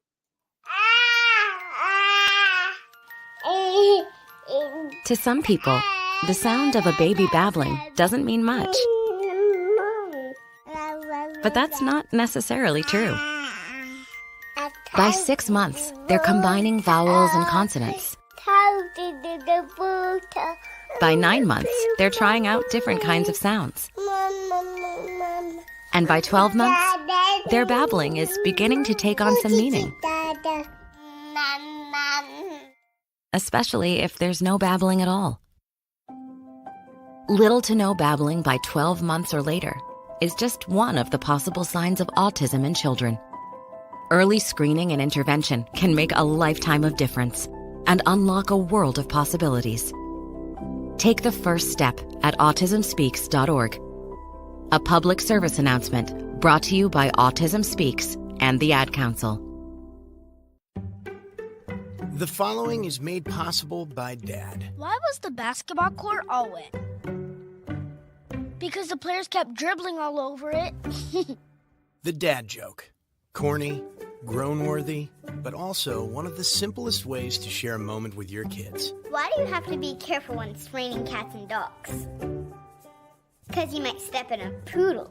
To some people, the sound of a baby babbling doesn't mean much. But that's not necessarily true. By 6 months, they're combining vowels and consonants, By 9 months, they're trying out different kinds of sounds. And by 12 months, their babbling is beginning to take on some meaning. Especially if there's no babbling at all. Little to no babbling by 12 months or later is just one of the possible signs of autism in children. Early screening and intervention can make a lifetime of difference and unlock a world of possibilities. Take the first step at autismspeaks.org. A public service announcement brought to you by Autism Speaks and the Ad Council. The following is made possible by Dad. Why was the basketball court all wet? Because the players kept dribbling all over it. The dad joke. Corny, grown-worthy, but also one of the simplest ways to share a moment with your kids. Why do you have to be careful when it's raining cats and dogs? Because you might step in a poodle.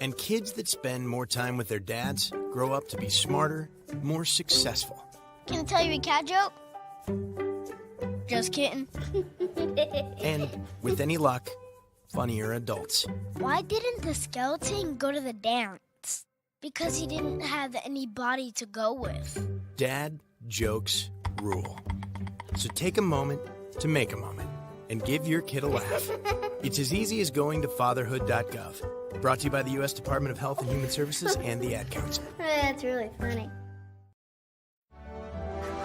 And kids that spend more time with their dads grow up to be smarter, more successful. Can I tell you a cat joke? Just kidding. And with any luck, funnier adults. Why didn't the skeleton go to the dance? Because he didn't have anybody to go with. Dad jokes rule. So take a moment to make a moment and give your kid a laugh. It's as easy as going to fatherhood.gov. Brought to you by the U.S. Department of Health and Human Services and the Ad Council. That's really funny.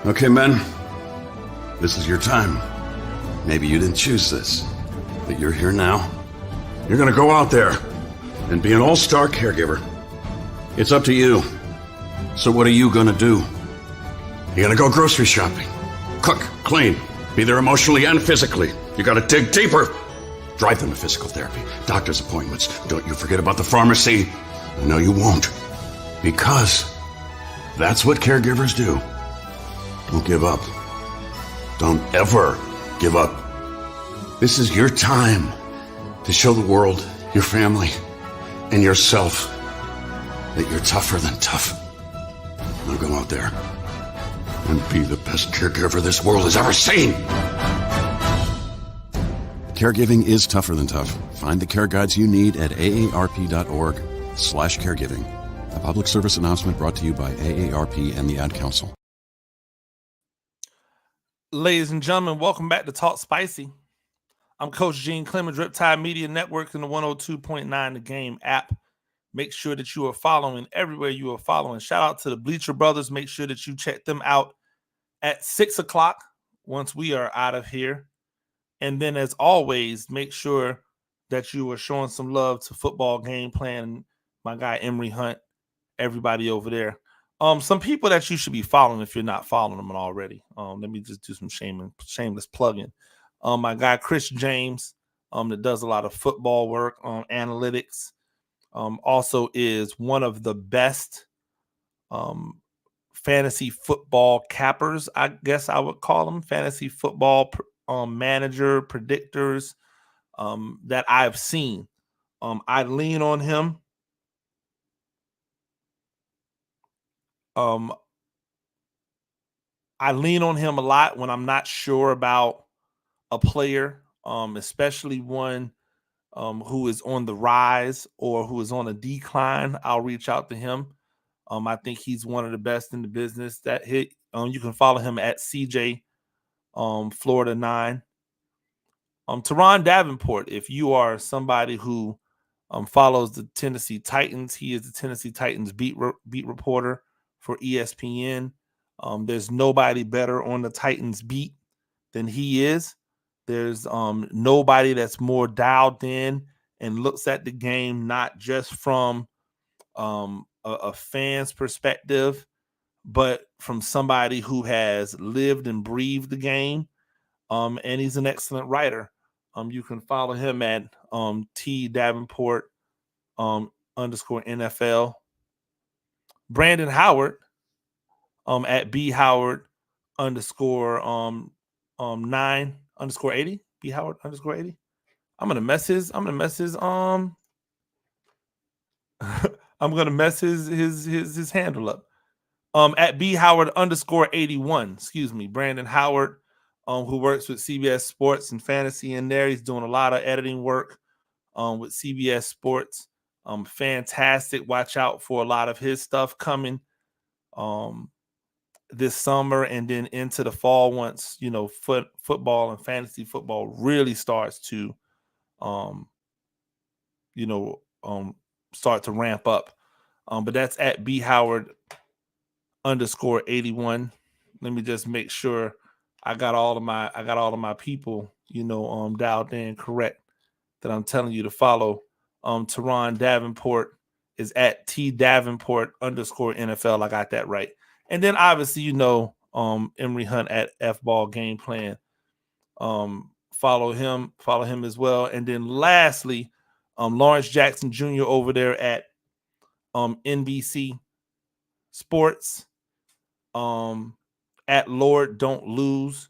Okay, men. This is your time. Maybe you didn't choose this, but you're here now. You're gonna go out there and be an all-star caregiver. It's up to you. So what are you gonna do? You're gonna go grocery shopping, cook, clean, be there emotionally and physically. You gotta dig deeper. Drive them to physical therapy, doctor's appointments. Don't you forget about the pharmacy. I know you won't. Because that's what caregivers do. Don't give up. Don't ever give up. This is your time to show the world, your family, and yourself that you're tougher than tough. Now go out there and be the best caregiver this world has ever seen. Caregiving is tougher than tough. Find the care guides you need at aarp.org/caregiving. A public service announcement brought to you by AARP and the Ad Council. Ladies and gentlemen, welcome back to Talk Spicy. I'm Coach Gene Clemens, Riptide Media Network, and the 102.9 The Game app. Make sure that you are following everywhere you are following. Shout out to the Bleacher Brothers. Make sure that you check them out at 6 o'clock once we are out of here. And then, as always, make sure that you are showing some love to Football Game Plan, my guy Emery Hunt, everybody over there. Some people that you should be following if you're not following them already. Let me just do some shameless plugging. My guy Chris James, that does a lot of football work on analytics, also is one of the best fantasy football cappers, I guess I would call them, fantasy football manager predictors that I've seen. I lean on him. I lean on him a lot when I'm not sure about a player, especially one who is on the rise or who is on a decline. I'll reach out to him. I think he's one of the best in the business. That hit. You can follow him at CJ Florida 9. Teron Davenport, if you are somebody who follows the Tennessee Titans, he is the Tennessee Titans beat reporter for ESPN. There's nobody better on the Titans beat than he is. There's nobody that's more dialed in and looks at the game not just from a fan's perspective, but from somebody who has lived and breathed the game. And he's an excellent writer. You can follow him at T Davenport _ NFL. Brandon Howard at B Howard _ 9 _ 80. B Howard _ 80. I'm gonna mess his I'm gonna mess his handle up. At B Howard _ 81. Excuse me, Brandon Howard who works with CBS Sports and Fantasy in there. He's doing a lot of editing work with CBS Sports. Fantastic. Watch out for a lot of his stuff coming this summer and then into the fall once, football and fantasy football really starts to, start to ramp up. But that's at BHoward_81. Let me just make sure I got all of my people, dialed in correct that I'm telling you to follow. Teron Davenport is at TDavenport_NFL. I got that right. And then obviously, Emery Hunt at F-Ball Game Plan. Follow him as well. And then lastly, Lawrence Jackson Jr. over there at NBC Sports. At Lord Don't Lose,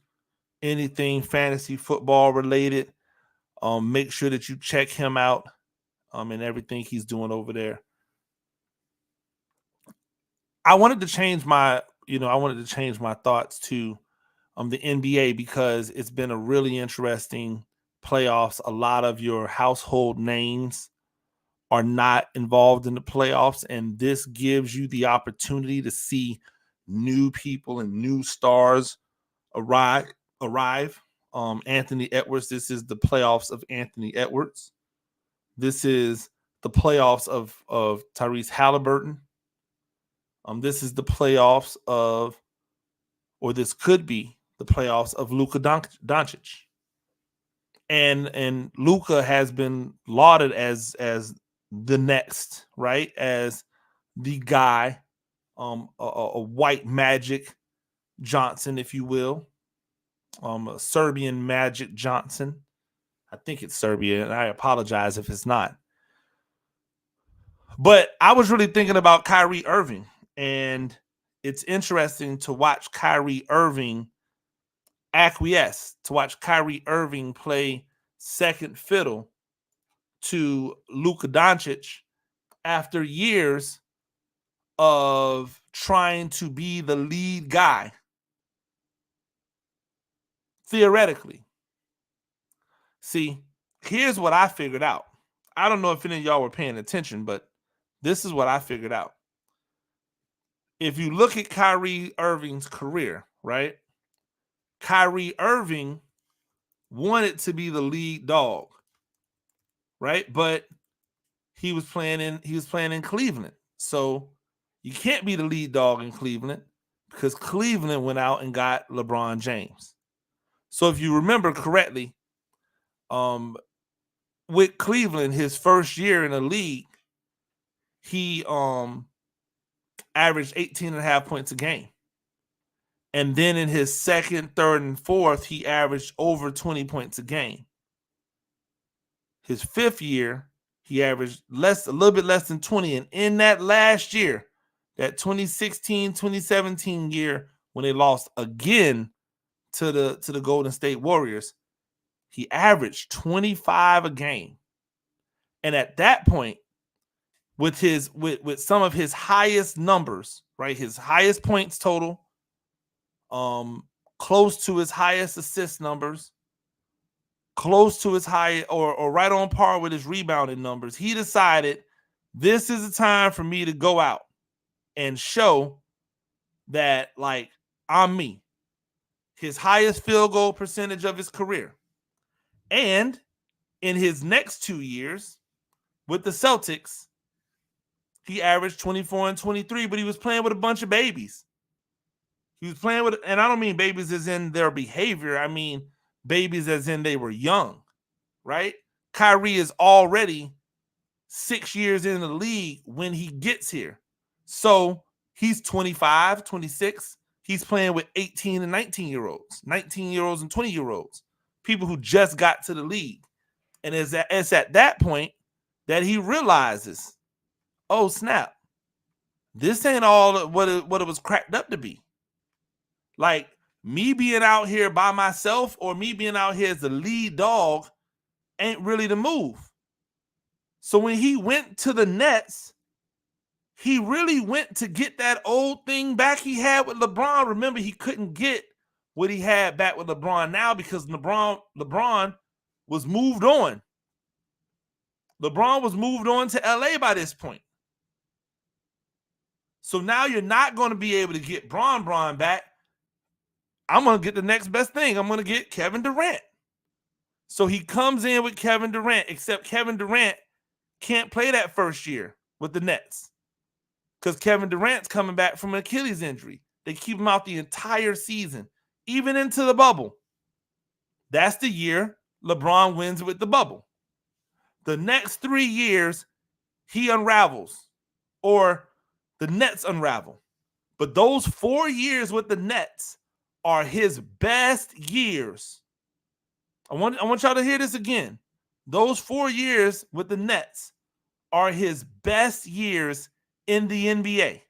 anything fantasy football related. Make sure that you check him out and everything he's doing over there. I wanted to change my thoughts to the NBA because it's been a really interesting playoffs. A lot of your household names are not involved in the playoffs, and this gives you the opportunity to see new people and new stars arrive. Anthony Edwards, this is the playoffs of Anthony Edwards. This is the playoffs of Tyrese Halliburton. This is the playoffs of, or this could be the playoffs of Luka Doncic. And Luka has been lauded as the next, right? As the guy, a white Magic Johnson, if you will. A Serbian Magic Johnson. I think it's Serbia, and I apologize if it's not. But I was really thinking about Kyrie Irving, and it's interesting to watch Kyrie Irving acquiesce, to watch Kyrie Irving play second fiddle to Luka Doncic after years of trying to be the lead guy. Theoretically. See, here's what I figured out. I don't know if any of y'all were paying attention, but this is what I figured out. If you look at Kyrie Irving's career, right? Kyrie Irving wanted to be the lead dog, right? But he was playing in Cleveland. So you can't be the lead dog in Cleveland because Cleveland went out and got LeBron James. So if you remember correctly, with Cleveland, his first year in the league, he averaged 18.5 points a game. And then in his second, third, and fourth, he averaged over 20 points a game. His fifth year, he averaged a little bit less than 20. And in that last year, that 2016-2017 year, when they lost again to the Golden State Warriors, he averaged 25 a game. And at that point, with some of his highest numbers, right? His highest points total, close to his highest assist numbers, close to his high or right on par with his rebounding numbers, he decided this is the time for me to go out and show that, like, I'm me. His highest field goal percentage of his career. And in his next 2 years with the Celtics, he averaged 24 and 23, but he was playing with a bunch of babies. He was playing with, and I don't mean babies as in their behavior. I mean babies as in they were young, right? Kyrie is already 6 years in the league when he gets here. So he's 25, 26. He's playing with 18 and 19-year-olds, 19-year-olds and 20-year-olds, people who just got to the league. And it's at that point that he realizes, oh, snap, this ain't all what it was cracked up to be. Like, me being out here by myself or me being out here as the lead dog ain't really the move. So when he went to the Nets, he really went to get that old thing back he had with LeBron. Remember, he couldn't get what he had back with LeBron now, because LeBron was moved on. LeBron was moved on to LA by this point. So now you're not going to be able to get Bron back. I'm going to get the next best thing. I'm going to get Kevin Durant. So he comes in with Kevin Durant, except Kevin Durant can't play that first year with the Nets because Kevin Durant's coming back from an Achilles injury. They keep him out the entire season, even into the bubble. That's the year LeBron wins with the bubble. The next 3 years, he unravels, or the Nets unravel. But those 4 years with the Nets are his best years. I want y'all to hear this again. Those 4 years with the Nets are his best years in the NBA.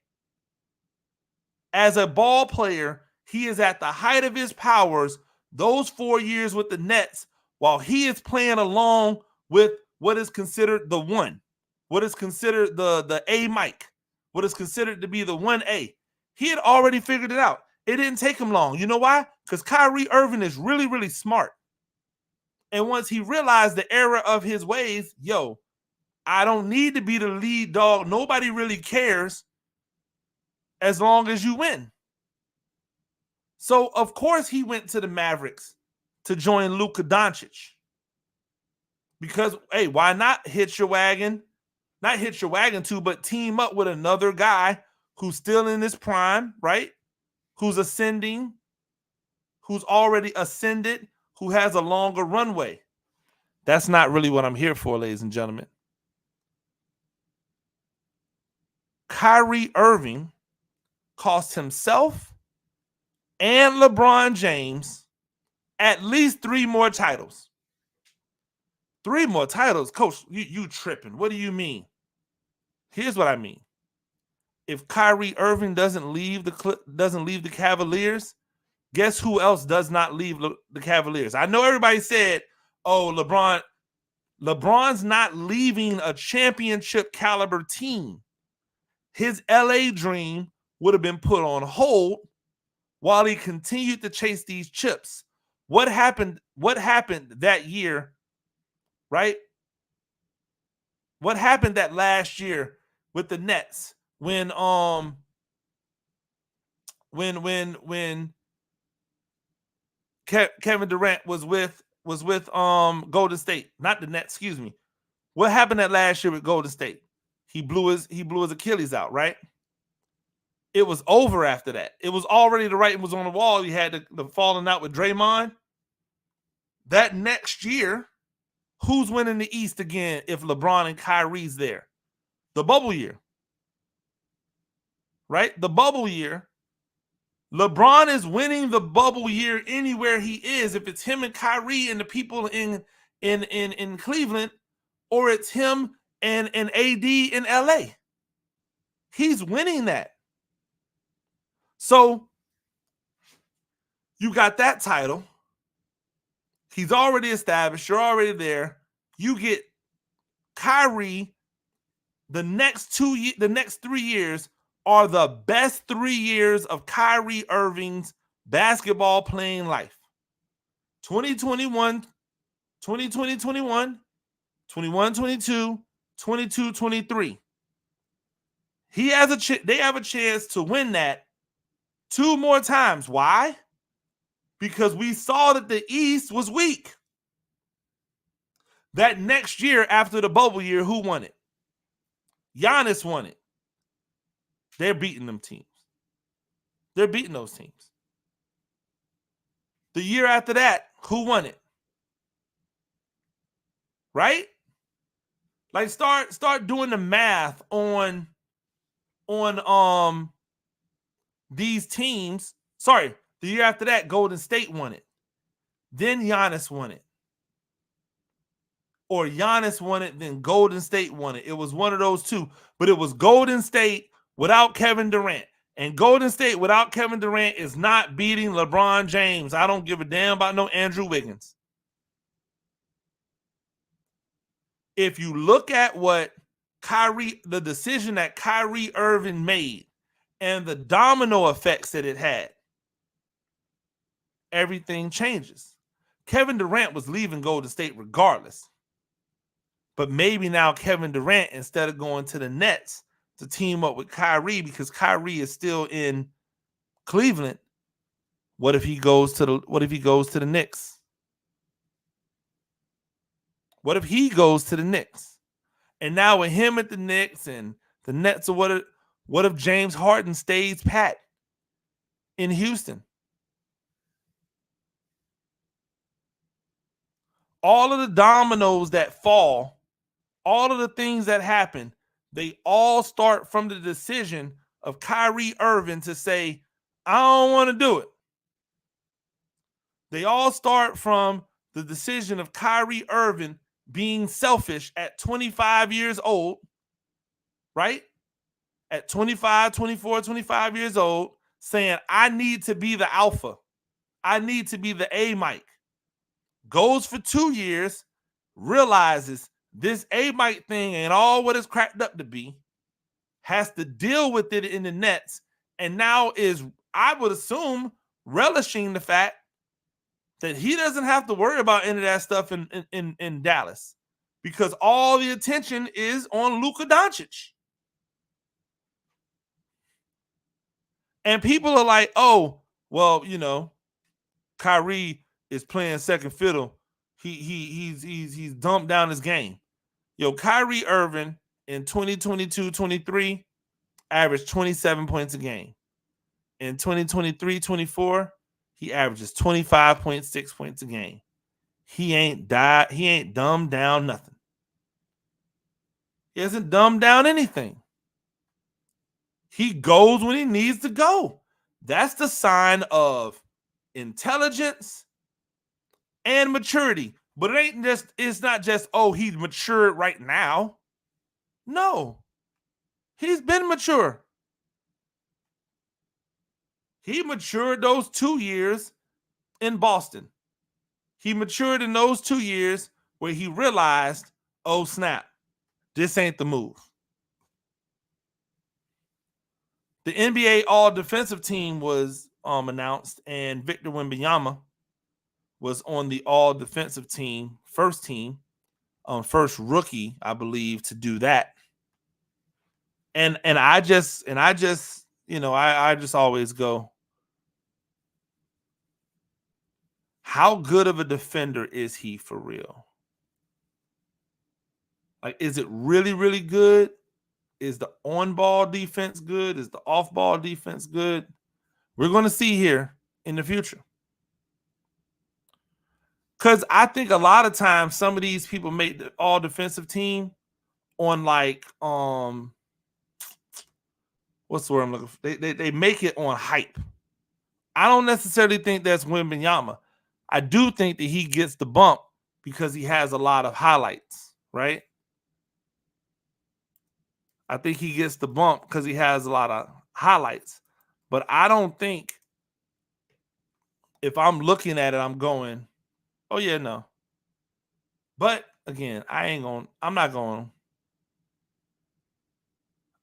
As a ball player, he is at the height of his powers those 4 years with the Nets while he is playing along with what is considered the one, what is considered the A mic, what is considered to be the 1A. He had already figured it out. It didn't take him long. You know why? Because Kyrie Irving is really, really smart. And once he realized the error of his ways, I don't need to be the lead dog. Nobody really cares as long as you win. So, of course, he went to the Mavericks to join Luka Doncic. Because, hey, why not hitch your wagon? Not hitch your wagon too, but team up with another guy who's still in his prime, right? Who's ascending, who's already ascended, who has a longer runway. That's not really what I'm here for, ladies and gentlemen. Kyrie Irving cost himself and LeBron James at least 3 more titles. 3 more titles? Coach, you tripping. What do you mean? Here's what I mean. If Kyrie Irving doesn't leave the Cavaliers, guess who else does not leave the Cavaliers? I know everybody said, oh, LeBron's not leaving a championship caliber team. His LA dream would have been put on hold while he continued to chase these chips. What happened that year, right? What happened that last year with the Nets when Kevin Durant was with Golden State, not the Nets, excuse me. What happened that last year with Golden State? He blew his Achilles out, right? It was over after that. It was already the writing was on the wall. You had the falling out with Draymond. That next year, who's winning the East again if LeBron and Kyrie's there? The bubble year. Right? The bubble year. LeBron is winning the bubble year anywhere he is. If it's him and Kyrie and the people in Cleveland, or it's him and AD in LA. He's winning that. So you got that title. He's already established. You're already there. You get Kyrie. The next 3 years are the best 3 years of Kyrie Irving's basketball playing life. 2021, 2020-21, 21-22, 22-23. They have a chance to win that 2 more times. Why? Because we saw that the East was weak. That next year after the bubble year, who won it? Giannis won it. They're beating them teams. They're beating those teams. The year after that, who won it? Right? Like start doing the math on these teams. Sorry, the year after that, Golden State won it. Then Giannis won it. Or Giannis won it, then Golden State won it. It was one of those two. But it was Golden State without Kevin Durant. And Golden State without Kevin Durant is not beating LeBron James. I don't give a damn about no Andrew Wiggins. If you look at what the decision that Kyrie Irving made and the domino effects that it had, everything changes. Kevin Durant was leaving Golden State regardless. But maybe now Kevin Durant, instead of going to the Nets to team up with Kyrie, because Kyrie is still in Cleveland, what if he goes to the Knicks? What if he goes to the Knicks? And now with him at the Knicks and the Nets, or what if James Harden stays pat in Houston? All of the dominoes that fall, all of the things that happen, they all start from the decision of Kyrie Irving to say, I don't want to do it. They all start from the decision of Kyrie Irving being selfish at 25 years old, right? At 25, 24, 25 years old, saying, I need to be the alpha. I need to be the A Mike. Goes for 2 years, realizes this A Mike thing ain't all what it's cracked up to be, has to deal with it in the Nets, and now is, I would assume, relishing the fact that he doesn't have to worry about any of that stuff in Dallas, because all the attention is on Luka Doncic. And people are like, oh, well, you know, Kyrie is playing second fiddle. He's dumped down his game. Yo, Kyrie Irving in 2022-23 averaged 27 points a game. In 2023-24, he averages 25.6 points a game. He ain't dumbed down nothing. He hasn't dumbed down anything. He goes when he needs to go. That's the sign of intelligence and maturity. But it's not just, oh, he's matured right now. No. He's been mature. He matured those 2 years in Boston. He matured in those 2 years where he realized, oh, snap, this ain't the move. The NBA All-Defensive Team was announced, and Victor Wembanyama was on the All-Defensive Team, first rookie, I believe, to do that. And I just you know, I just always go, how good of a defender is he for real? Like, is it really, really good? Is the on-ball defense good? Is the off-ball defense good? We're going to see here in the future. Because I think a lot of times some of these people make the all-defensive team on like, what's the word I'm looking for? They make it on hype. I don't necessarily think that's Wembanyama. I do think that he gets the bump because he has a lot of highlights, right? I think he gets the bump because he has a lot of highlights. But I don't think, if I'm looking at it, I'm going, oh yeah, no. But again, I'm not going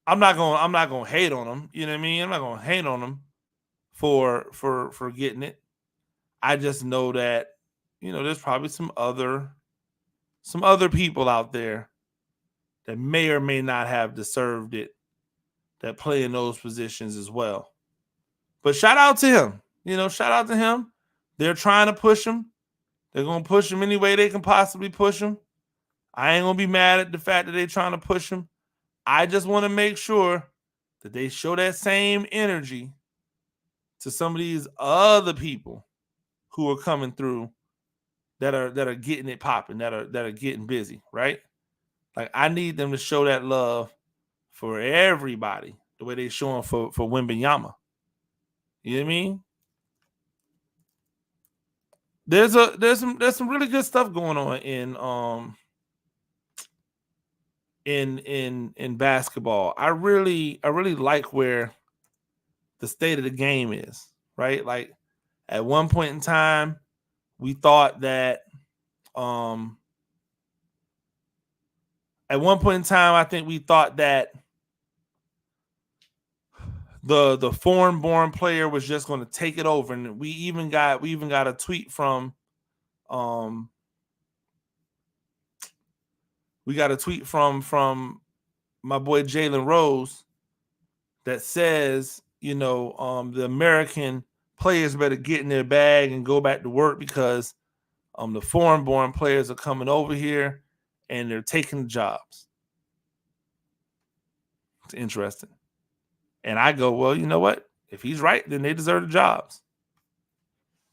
to hate on him. You know what I mean? I'm not going to hate on him for getting it. I just know that, you know, there's probably some other people out there that may or may not have deserved it, that play in those positions as well. But shout out to him. You know, shout out to him. They're trying to push him. They're going to push him any way they can possibly push him. I ain't going to be mad at the fact that they're trying to push him. I just want to make sure that they show that same energy to some of these other people who are coming through that are getting it popping, that are getting busy, right? Like, I need them to show that love for everybody the way they're showing for Wembanyama. You know what I mean? There's some really good stuff going on in basketball. I really like where the state of the game is, right? Like, at one point in time, we thought that I think we thought that the foreign-born player was just going to take it over, and we even got a tweet from we got a tweet from my boy Jalen Rose that says, you know, the American players better get in their bag and go back to work because the foreign-born players are coming over here and they're taking the jobs. It's interesting. And I go, well, you know what? If he's right, then they deserve the jobs.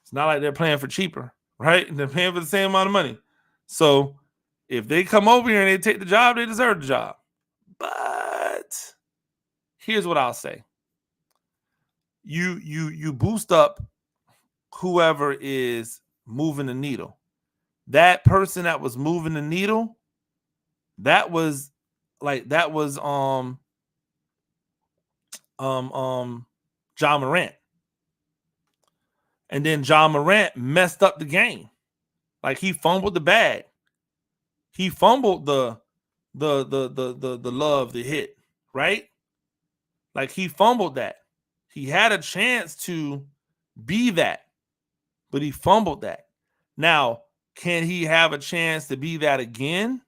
It's not like they're playing for cheaper, right? They're paying for the same amount of money. So if they come over here and they take the job, they deserve the job. But here's what I'll say. You boost up whoever is moving the needle. That person that was moving the needle, that was Ja Morant. And then Ja Morant messed up the game. Like, he fumbled the bag. He fumbled the love, the hit, right? Like, he fumbled that. He had a chance to be that, but he fumbled that. Now, can he have a chance to be that again?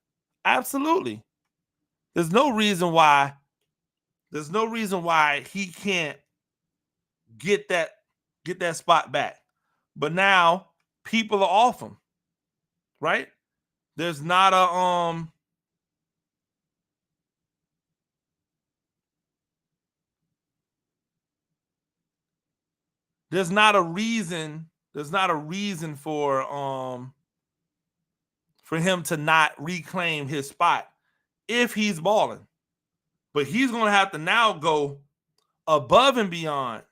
Absolutely. There's no reason why he can't get that spot back. But now people are off him, right? There's not a there's not a reason for him to not reclaim his spot if he's balling. But he's going to have to now go above and beyond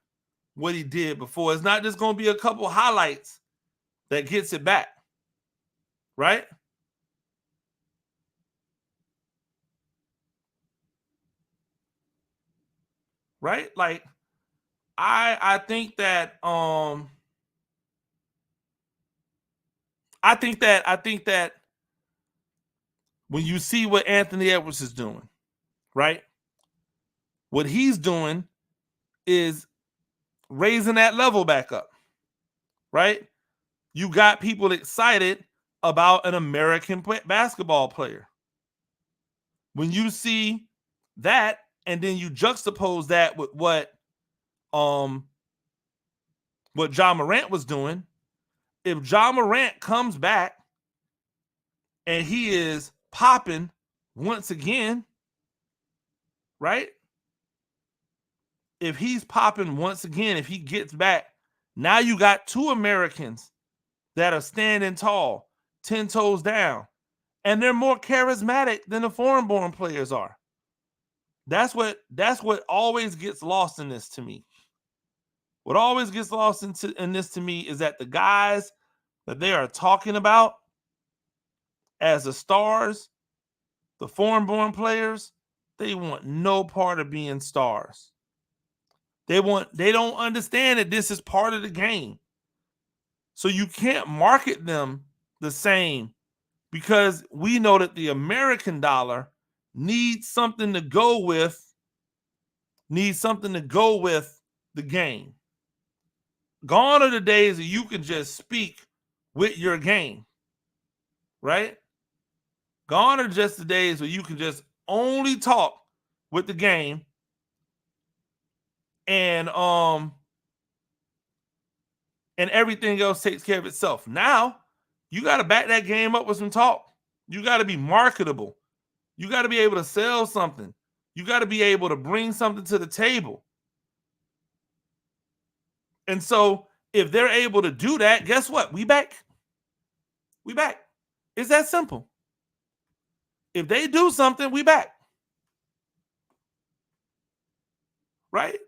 what he did before. It's not just going to be a couple highlights that gets it back, right? Right? Like, I think that when you see what Anthony Edwards is doing, right? What he's doing is raising that level back up, right? You got people excited about an American basketball player. When you see that, and then you juxtapose that with what Ja Morant was doing, if Ja Morant comes back and he is popping once again, right? If he's popping once again, if he gets back, now you got two Americans that are standing tall, 10 toes down, and they're more charismatic than the foreign-born players are. That's what always gets lost in this to me. What always gets lost in this to me is that the guys that they are talking about as the stars, the foreign-born players, they want no part of being stars. They don't understand that this is part of the game. So you can't market them the same, because we know that the American dollar needs something to go with the game. Gone are the days that you can just speak with your game, right? Gone are just the days where you can just only talk with the game, and everything else takes care of itself. Now, you got to back that game up with some talk. You got to be marketable. You got to be able to sell something. You got to be able to bring something to the table. And so if they're able to do that, guess what? We back. We back. It's that simple. If they do something, we back. Right?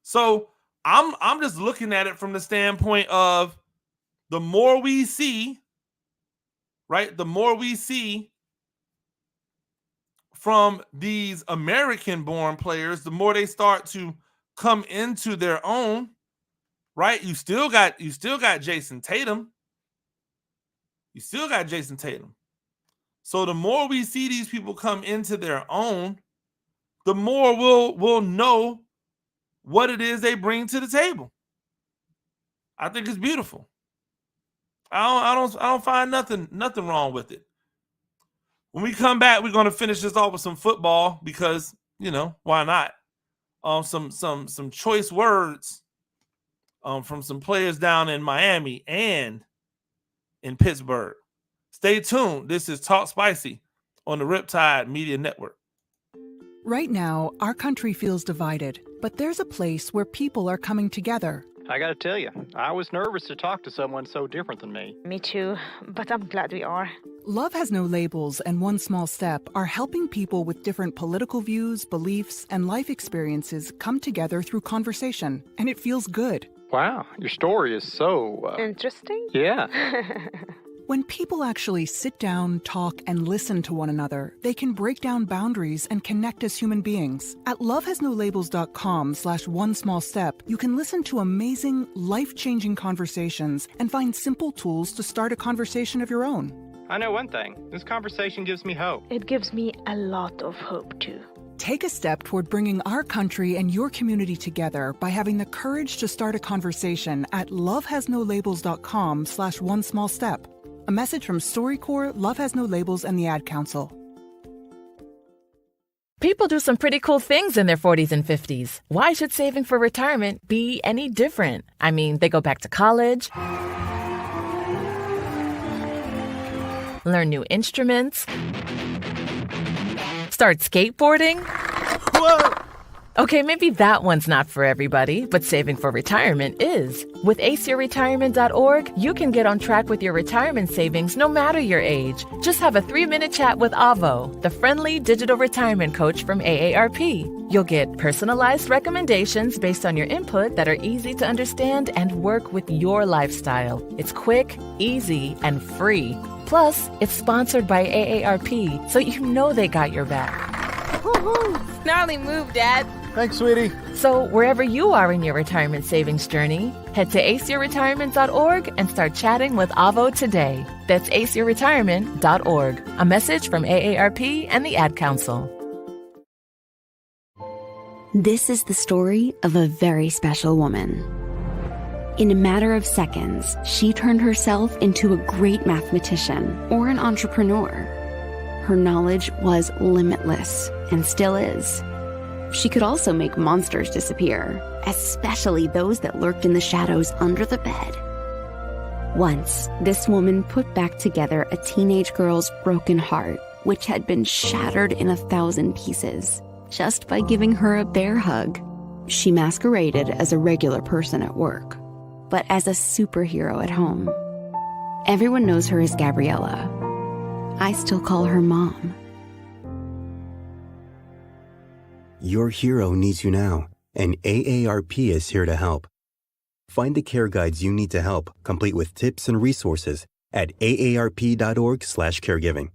So I'm just looking at it from the standpoint of the more we see, right? The more we see from these American-born players, the more they start to come into their own, right? You still got Jason Tatum. You still got Jason Tatum. So the more we see these people come into their own, the more we'll know what it is they bring to the table. I think it's beautiful. I don't find nothing wrong with it. When we come back, we're going to finish this off with some football because, why not? Some choice words from some players down in Miami and in Pittsburgh. Stay tuned. This is Talk Spicy on the Riptide Media Network. Right now, our country feels divided, but there's a place where people are coming together. I gotta tell you, I was nervous to talk to someone so different than me. Me too, but I'm glad we are. Love Has No Labels and One Small Step are helping people with different political views, beliefs, and life experiences come together through conversation, and it feels good. Wow, your story is so... Interesting? Yeah. When people actually sit down, talk, and listen to one another, they can break down boundaries and connect as human beings. At lovehasnolabels.com/onesmallstep, you can listen to amazing, life-changing conversations and find simple tools to start a conversation of your own. I know one thing. This conversation gives me hope. It gives me a lot of hope, too. Take a step toward bringing our country and your community together by having the courage to start a conversation at lovehasnolabels.com/onesmallstep. A message from StoryCorps, Love Has No Labels, and the Ad Council. People do some pretty cool things in their 40s and 50s. Why should saving for retirement be any different? I mean, they go back to college, learn new instruments, start skateboarding. Whoa! Okay, maybe that one's not for everybody, but saving for retirement is. With aceyourretirement.org, you can get on track with your retirement savings no matter your age. Just have a 3-minute chat with Avo, the friendly digital retirement coach from AARP. You'll get personalized recommendations based on your input that are easy to understand and work with your lifestyle. It's quick, easy, and free. Plus, it's sponsored by AARP, so you know they got your back. Woohoo! Gnarly move, Dad. Thanks, sweetie. So wherever you are in your retirement savings journey, head to aceyourretirement.org and start chatting with Avo today. That's aceyourretirement.org. A message from AARP and the Ad Council. This is the story of a very special woman. In a matter of seconds, she turned herself into a great mathematician or an entrepreneur. Her knowledge was limitless and still is. She could also make monsters disappear, especially those that lurked in the shadows under the bed. Once, this woman put back together a teenage girl's broken heart, which had been shattered in 1,000 pieces, just by giving her a bear hug. She masqueraded as a regular person at work, but as a superhero at home. Everyone knows her as Gabriella. I still call her Mom. Your hero needs you now, and AARP is here to help. Find the care guides you need to help, complete with tips and resources at aarp.org/caregiving.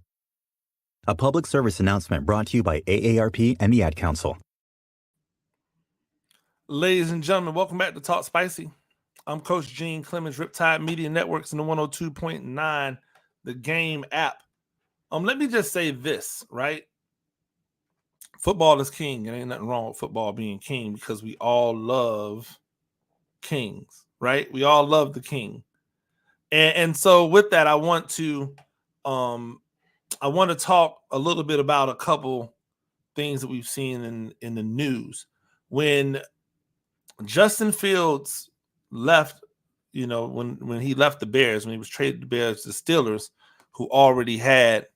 A public service announcement brought to you by AARP and the Ad Council. Ladies and gentlemen, welcome back to Talk Spicy. I'm Coach Gene Clemens, Riptide Media Networks and the 102.9 The Game app. Let me just say this, right? Football is king. There ain't nothing wrong with football being king because we all love kings, right? We all love the king. And so with that, I want to talk a little bit about a couple things that we've seen in the news. When Justin Fields left, when he left the Bears, when he was traded to the Bears, the Steelers, who already had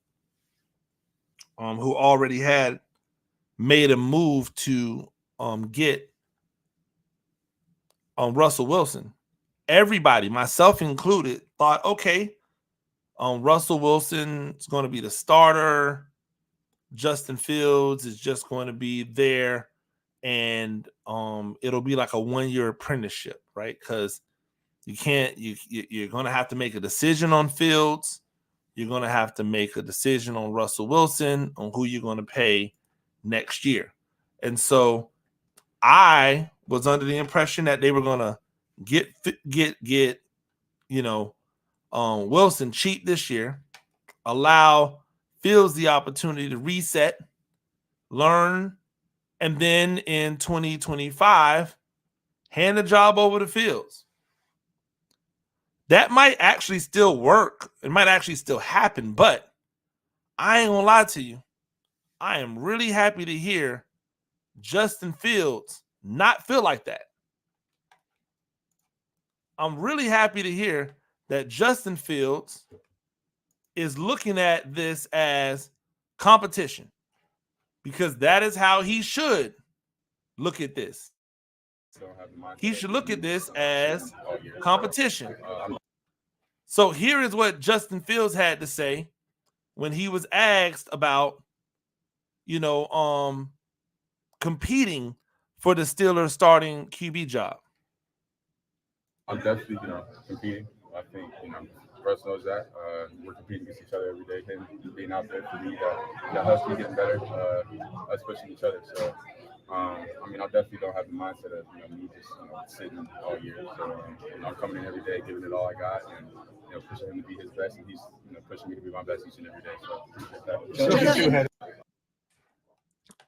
made a move to get Russell Wilson. Everybody, myself included, thought, okay, Russell Wilson is going to be the starter. Justin Fields is just going to be there, and it'll be like a 1-year apprenticeship, right? Because you're going to have to make a decision on Fields. You're going to have to make a decision on Russell Wilson, on who you're going to pay next year. And so I was under the impression that they were going to get Wilson cheap this year, allow Fields the opportunity to reset, learn and then in 2025, hand the job over to Fields. That might actually still work. It might actually still happen, but I ain't gonna lie to you. I am really happy to hear Justin Fields not feel like that. I'm really happy to hear that Justin Fields is looking at this as competition, because that is how he should look at this. He should look at this as competition. So here is what Justin Fields had to say when he was asked about, competing for the Steelers starting QB job. I'm definitely, competing. I think, Russ knows that. We're competing against each other every day. Him being out there for me, that helps me getting better, us pushing each other. So, I definitely don't have the mindset of, me just, sitting all year. So, I'm coming in every day, giving it all I got, and, pushing him to be his best, and he's, pushing me to be my best each and every day.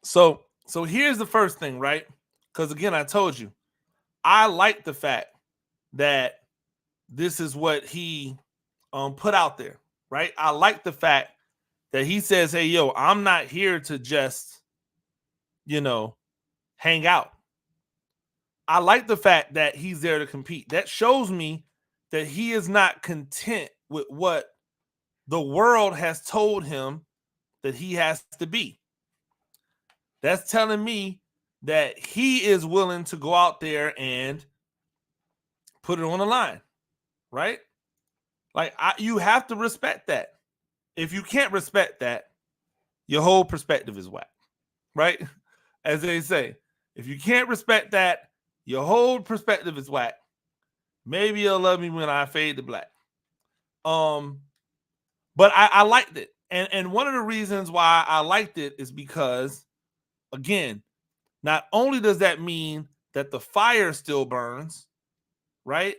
So here's the first thing, right? Because again, I told you, I like the fact that this is what he put out there, right? I like the fact that he says, hey, yo, I'm not here to just, hang out. I like the fact that he's there to compete. That shows me that he is not content with what the world has told him that he has to be. That's telling me that he is willing to go out there and put it on the line, right? Like, you have to respect that. If you can't respect that, your whole perspective is whack, right? As they say, if you can't respect that, your whole perspective is whack. Maybe you'll love me when I fade to black. But I liked it. And one of the reasons why I liked it is because, again, not only does that mean that the fire still burns, right?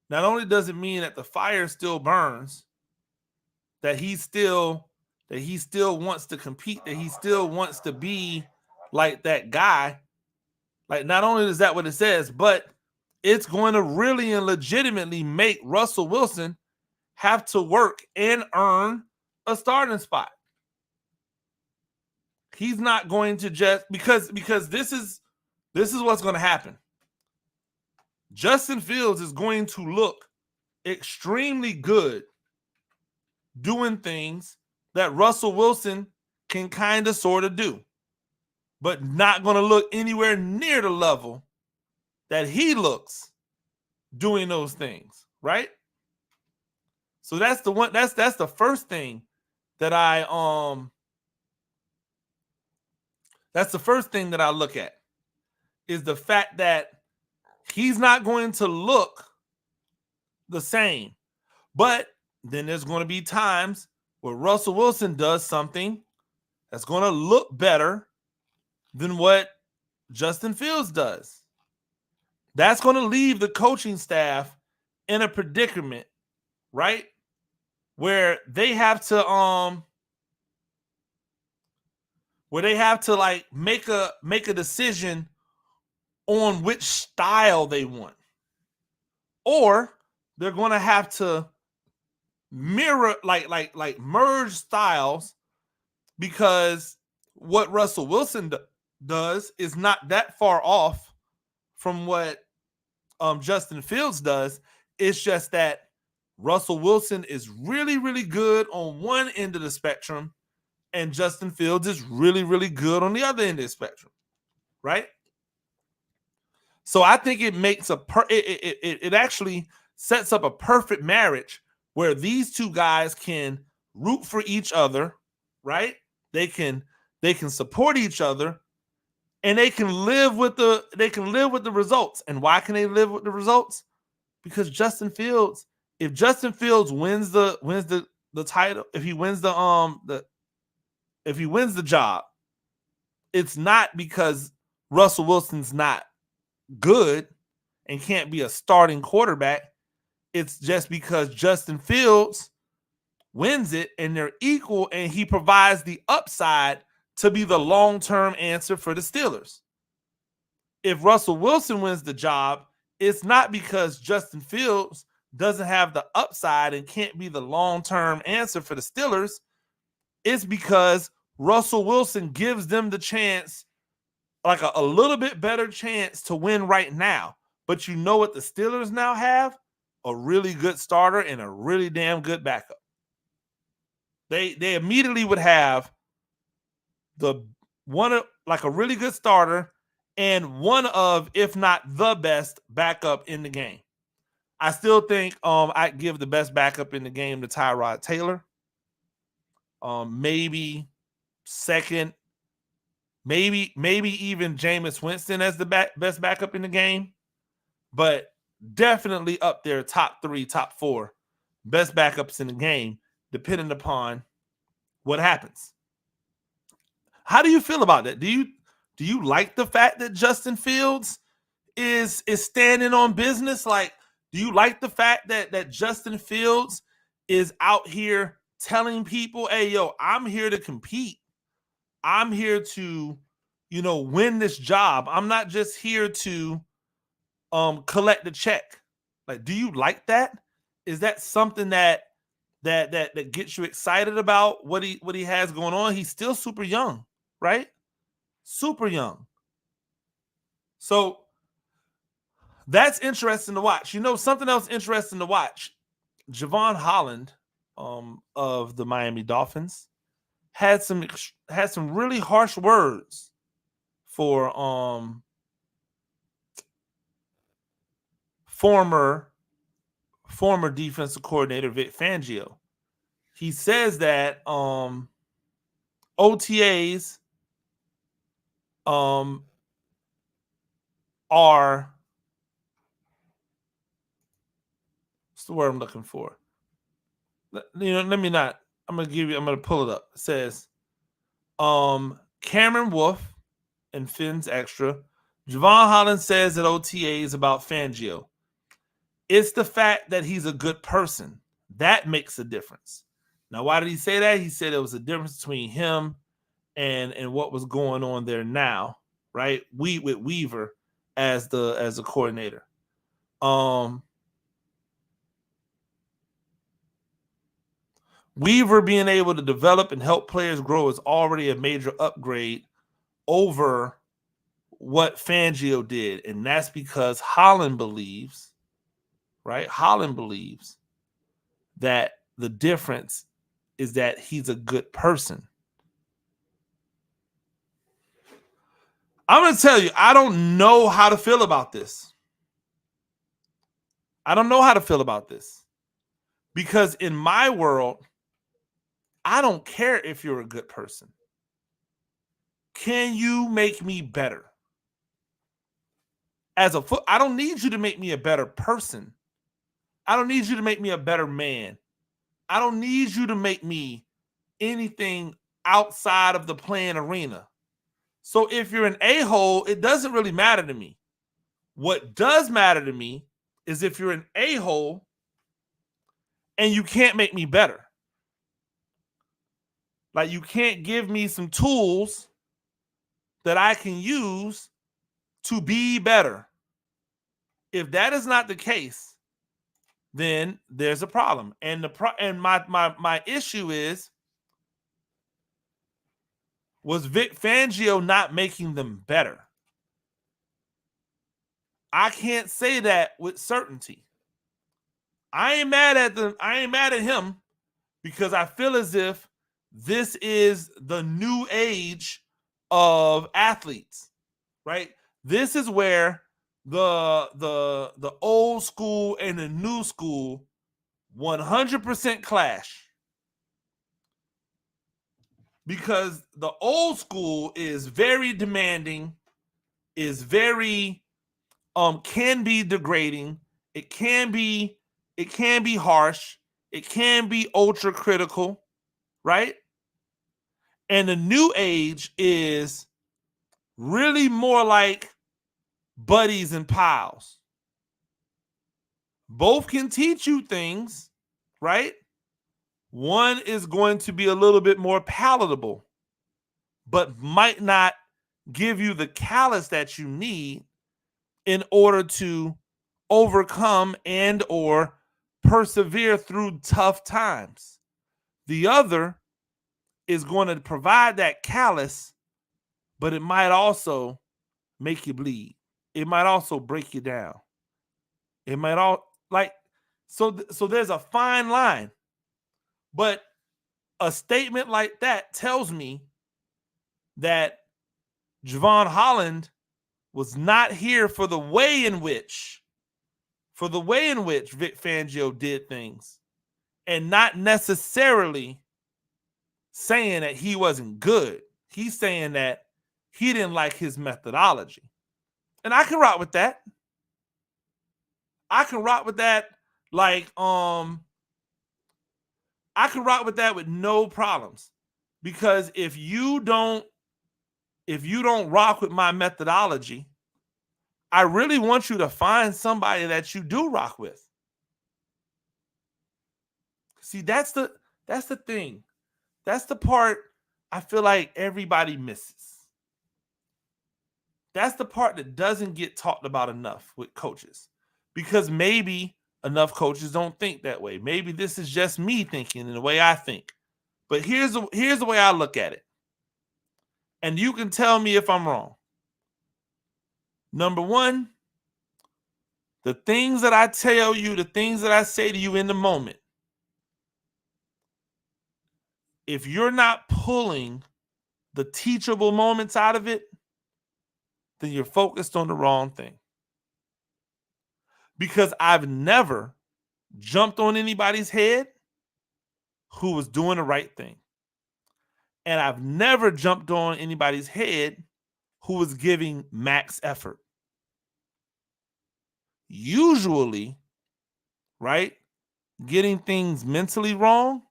Not only does it mean that the fire still burns, that he still wants to compete, that he still wants to be like that guy. Like, not only is that what it says, but it's going to really and legitimately make Russell Wilson have to work and earn a starting spot. He's not going to just because this is what's going to happen. Justin Fields is going to look extremely good doing things that Russell Wilson can kind of sort of do, but not going to look anywhere near the level that he looks doing those things, right? So that's the one. That's the first thing that that's the first thing that I look at, is the fact that he's not going to look the same. But then there's going to be times where Russell Wilson does something that's going to look better than what Justin Fields does. That's going to leave the coaching staff in a predicament, right? Where they have to like make a decision on which style they want. Or they're going to have to mirror like merge styles, because what Russell Wilson does is not that far off from what Justin Fields does. It's just that Russell Wilson is really, really good on one end of the spectrum, and Justin Fields is really, really good on the other end of the spectrum, right? So I think it makes it actually sets up a perfect marriage where these two guys can root for each other, right? They can support each other, and they can live with the results. And why can they live with the results? Because Justin Fields, if Justin Fields wins the title, if he wins the job, it's not because Russell Wilson's not good and can't be a starting quarterback. It's just because Justin Fields wins it and they're equal, and he provides the upside to be the long-term answer for the Steelers. If Russell Wilson wins the job, it's not because Justin Fields doesn't have the upside and can't be the long-term answer for the Steelers. It's because Russell Wilson gives them the chance, like a little bit better chance to win right now. But you know what the Steelers now have? A really good starter and a really damn good backup. They immediately would have a really good starter and one of, if not the best, backup in the game. I still think I'd give the best backup in the game to Tyrod Taylor. Maybe second, maybe even Jameis Winston as the best backup in the game. But definitely up there, top 3, top 4 best backups in the game, depending upon what happens. How do you feel about that? Do you like the fact that Justin Fields is standing on business? Like, do you like the fact that Justin Fields is out here telling people, hey, yo, I'm here to compete. I'm here to, win this job. I'm not just here to collect the check. Like, do you like that? Is that something that gets you excited about what he has going on? He's still super young, right? Super young. So that's interesting to watch. Something else interesting to watch. Jevon Holland of the Miami Dolphins had some really harsh words for former defensive coordinator Vic Fangio. He says that OTAs are, what's the word I'm looking for? I'm gonna pull it up. It says Cameron Wolf and Finn's Extra. Jevon Holland says at OTAs about Fangio, it's the fact that he's a good person. That makes a difference. Now, why did he say that? He said it was a difference between him and what was going on there now, right? With Weaver as the coordinator. Weaver being able to develop and help players grow is already a major upgrade over what Fangio did. And that's because Holland believes, right? Holland believes that the difference is that he's a good person. I'm going to tell you, I don't know how to feel about this. Because in my world, I don't care if you're a good person. Can you make me better? I don't need you to make me a better person. I don't need you to make me a better man. I don't need you to make me anything outside of the playing arena. So if you're an a-hole, it doesn't really matter to me. What does matter to me is if you're an a-hole and you can't make me better. Like, you can't give me some tools that I can use to be better. If that is not the case, then there's a problem. And my issue is, was Vic Fangio not making them better? I can't say that with certainty. I ain't mad at him because I feel as if this is the new age of athletes, right? This is where the old school and the new school 100% clash. Because the old school is very demanding, is very can be degrading, it can be harsh, it can be ultra critical, right? And the new age is really more like buddies and pals. Both can teach you things, right? One is going to be a little bit more palatable but might not give you the callus that you need in order to overcome and or persevere through tough times. The other is going to provide that callus, but it might also make you bleed. It might also break you down. It might all so there's a fine line. But a statement like that tells me that Jevon Holland was not here for the way in which Vic Fangio did things, and not necessarily saying that he wasn't good. He's saying that he didn't like his methodology. And I can rock with that. I can rock with that I can rock with that with no problems. Because if you don't rock with my methodology, I really want you to find somebody that you do rock with. See, that's the thing. That's the part I feel like everybody misses. That's the part that doesn't get talked about enough with coaches. Because maybe enough coaches don't think that way. Maybe this is just me thinking in the way I think. But here's the way I look at it. And you can tell me if I'm wrong. Number one, the things that I tell you, the things that I say to you in the moment, if you're not pulling the teachable moments out of it, then you're focused on the wrong thing. Because I've never jumped on anybody's head who was doing the right thing. And I've never jumped on anybody's head who was giving max effort. Usually, right, getting things mentally wrong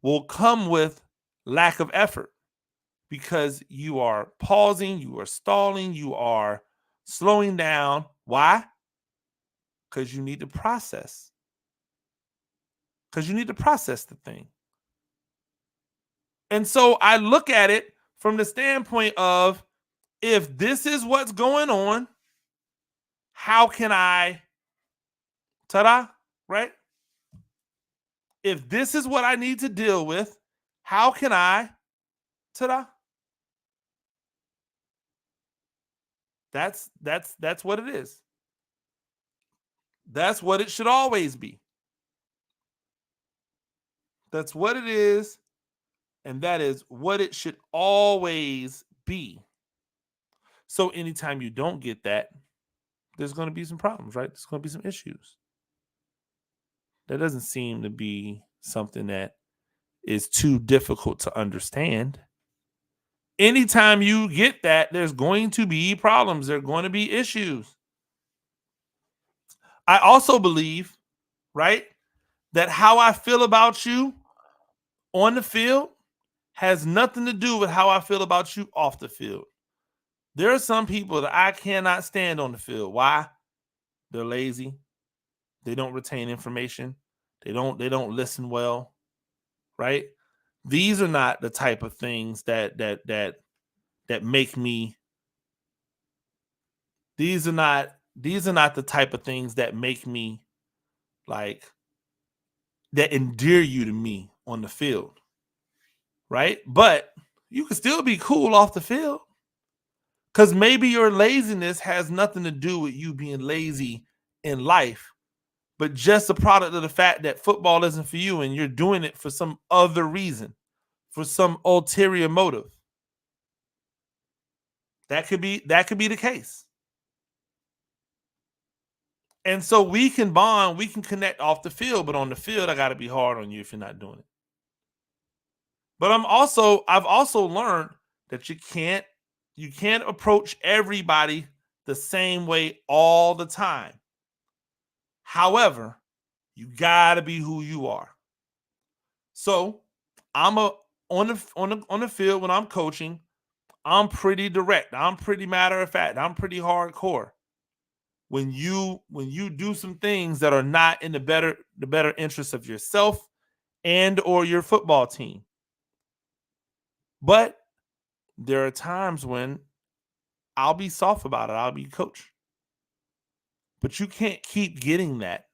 will come with lack of effort because you are pausing, you are stalling, you are slowing down. Why? Because you need to process. Because you need to process the thing. And so I look at it from the standpoint of, if this is what's going on, how can I, right? If this is what I need to deal with, how can I, That's what it is. That's what it should always be. That's what it is, and that is what it should always be. So anytime you don't get that, there's going to be some problems, right? There's going to be some issues. That doesn't seem to be something that is too difficult to understand. Anytime you get that, there's going to be problems. There are going to be issues. I also believe, right, that how I feel about you on the field has nothing to do with how I feel about you off the field. There are some people that I cannot stand on the field. Why? They're lazy. They don't retain information. They don't listen well, right? These are not the type of things that make me. These are not the type of things that make me that endear you to me on the field, right? But you can still be cool off the field. Because maybe your laziness has nothing to do with you being lazy in life, but just a product of the fact that football isn't for you and you're doing it for some other reason, for some ulterior motive. That could be the case. And so we can bond, we can connect off the field, but on the field, I got to be hard on you if you're not doing it. But I've also learned that you can't approach everybody the same way all the time. However, you gotta be who you are. So on the field when I'm coaching, I'm pretty direct. I'm pretty matter of fact. I'm pretty hardcore. When you do some things that are not in the better interest of yourself and or your football team. But there are times when I'll be soft about it. I'll be coach. But you can't keep getting that,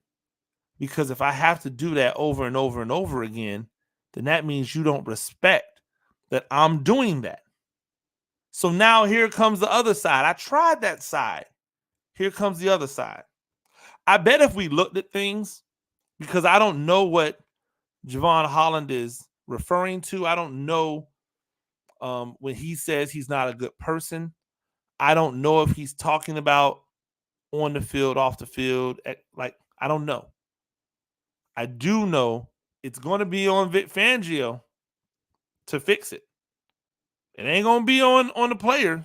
because if I have to do that over and over and over again, then that means you don't respect that I'm doing that. So now here comes the other side. I tried that side. Here comes the other side. I bet if we looked at things, because I don't know what Jevon Holland is referring to. I don't know when he says he's not a good person. I don't know if he's talking about on the field, off the field. I don't know. I do know it's going to be on Vic Fangio to fix it. It ain't going to be on the players.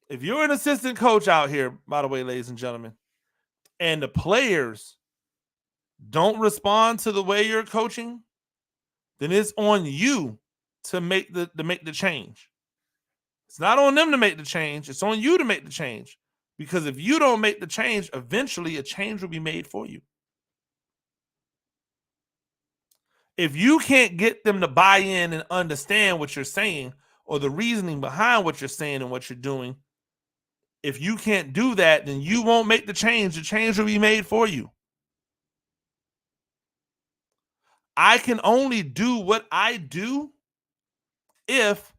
If you're an assistant coach out here, by the way, ladies and gentlemen, and the players don't respond to the way you're coaching, then it's on you to make the change. It's not on them to make the change. It's on you to make the change. Because if you don't make the change, eventually a change will be made for you. If you can't get them to buy in and understand what you're saying or the reasoning behind what you're saying and what you're doing, if you can't do that, then you won't make the change. The change will be made for you. I can only do what I do if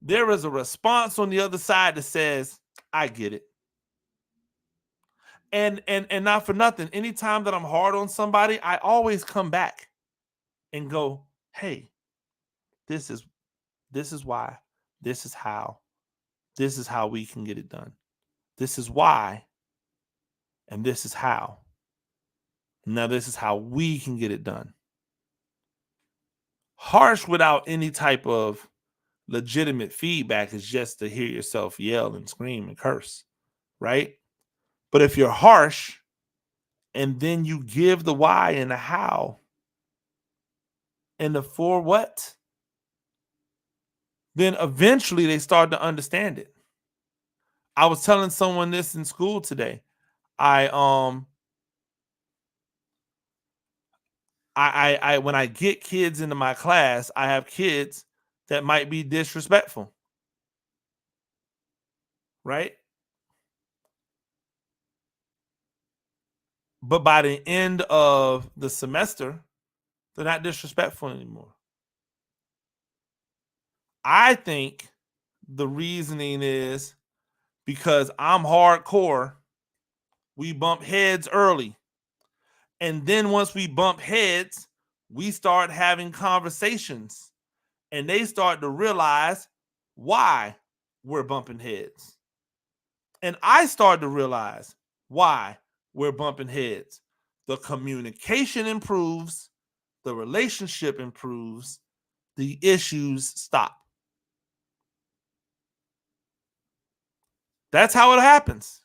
there is a response on the other side that says, I get it. And not for nothing, anytime that I'm hard on somebody, I always come back and go, hey, this is why, this is how we can get it done. This is why, and this is how. Now this is how we can get it done. Harsh without any type of legitimate feedback is just to hear yourself yell and scream and curse, right? But if you're harsh and then you give the why and the how and the for what, then eventually they start to understand it. I was telling someone this in school today. I when I get kids into my class, I have kids that might be disrespectful, right? But by the end of the semester, they're not disrespectful anymore. I think the reasoning is because I'm hardcore. We bump heads early. And then once we bump heads, we start having conversations. And they start to realize why we're bumping heads. And I start to realize why we're bumping heads. The communication improves, the relationship improves, the issues stop. That's how it happens.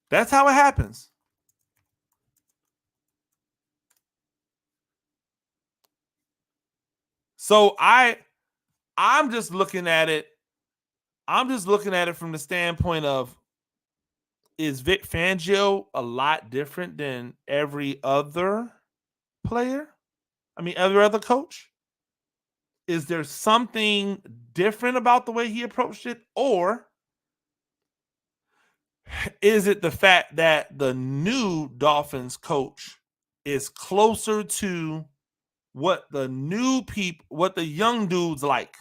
That's how it happens. So I'm just looking at it. I'm just looking at it from the standpoint of, is Vic Fangio a lot different than every other player? I mean, every other coach? Is there something different about the way he approached it? Or is it the fact that the new Dolphins coach is closer to what the new people, what the young dudes like,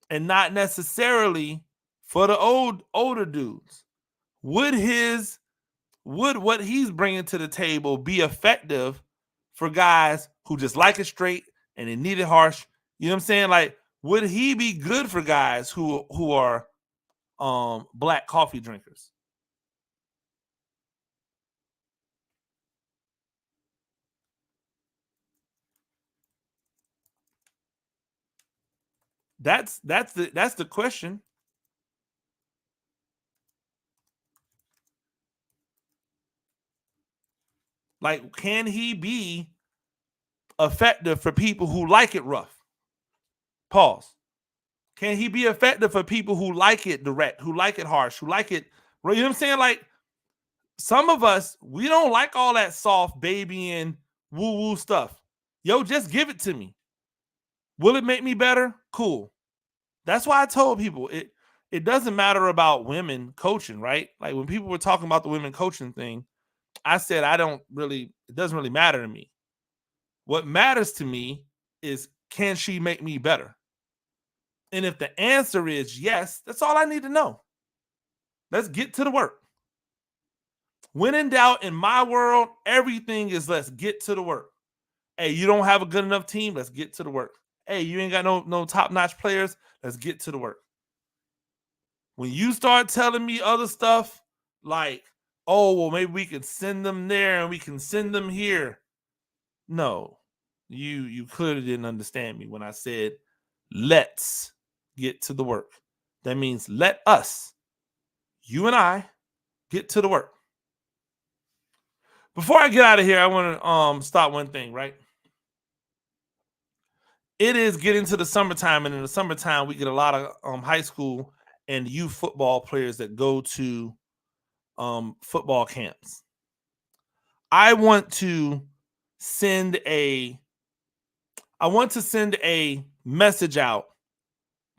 and not necessarily for the older dudes? Would what he's bringing to the table be effective for guys who just like it straight and they need it harsh? You know what I'm saying? Like, would he be good for guys who are black coffee drinkers? That's the question. Like, can he be effective for people who like it rough? Pause. Can he be effective for people who like it direct, who like it harsh, who like it, you know what I'm saying? Like, some of us, we don't like all that soft baby and woo-woo stuff. Yo, just give it to me. Will it make me better? Cool. That's why I told people it doesn't matter about women coaching, right? Like when people were talking about the women coaching thing, I said it doesn't really matter to me. What matters to me is, can she make me better? And if the answer is yes, that's all I need to know. Let's get to the work. When in doubt, in my world, everything is let's get to the work. Hey, you don't have a good enough team? Let's get to the work. Hey, you ain't got no top-notch players? Let's get to the work. When you start telling me other stuff like, oh, well, maybe we can send them there and we can send them here. No, you clearly didn't understand me when I said, let's get to the work. That means let us, you and I, get to the work. Before I get out of here, I want to stop one thing, right? It is getting to the summertime, and in the summertime, we get a lot of high school and youth football players that go to football camps. I want to send a message out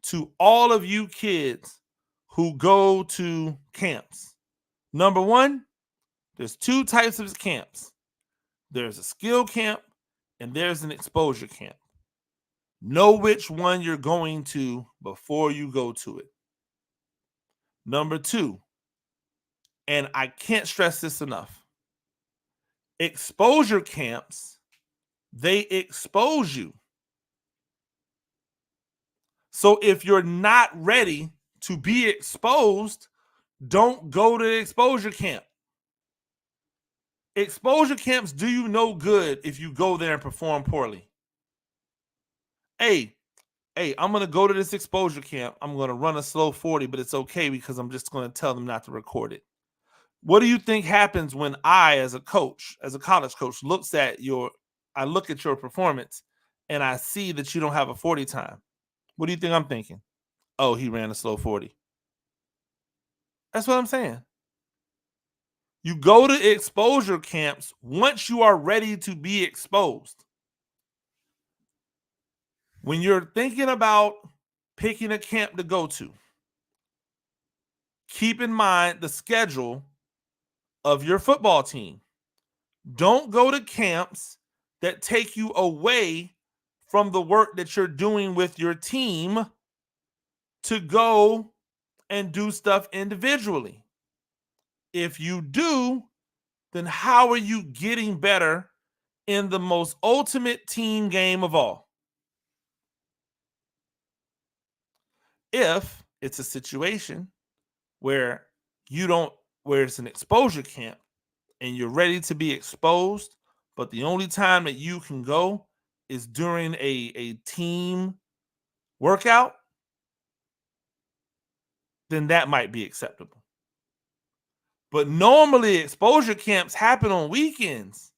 to all of you kids who go to camps. Number one, there's two types of camps. There's a skill camp and there's an exposure camp. Know which one you're going to before you go to it. Number two, and I can't stress this enough, exposure camps, they expose you. So if you're not ready to be exposed, don't go to the exposure camp. Exposure camps do you no good if you go there and perform poorly. Hey, I'm going to go to this exposure camp. I'm going to run a slow 40, but it's okay because I'm just going to tell them not to record it. What do you think happens when I, as a coach, as a college coach, look at your performance and I see that you don't have a 40 time? What do you think I'm thinking? Oh, he ran a slow 40. That's what I'm saying. You go to exposure camps once you are ready to be exposed. When you're thinking about picking a camp to go to, keep in mind the schedule of your football team. Don't go to camps that take you away from the work that you're doing with your team to go and do stuff individually. If you do, then how are you getting better in the most ultimate team game of all? If it's a situation where it's an exposure camp and you're ready to be exposed, but the only time that you can go is during a team workout, then that might be acceptable. But normally exposure camps happen on weekends,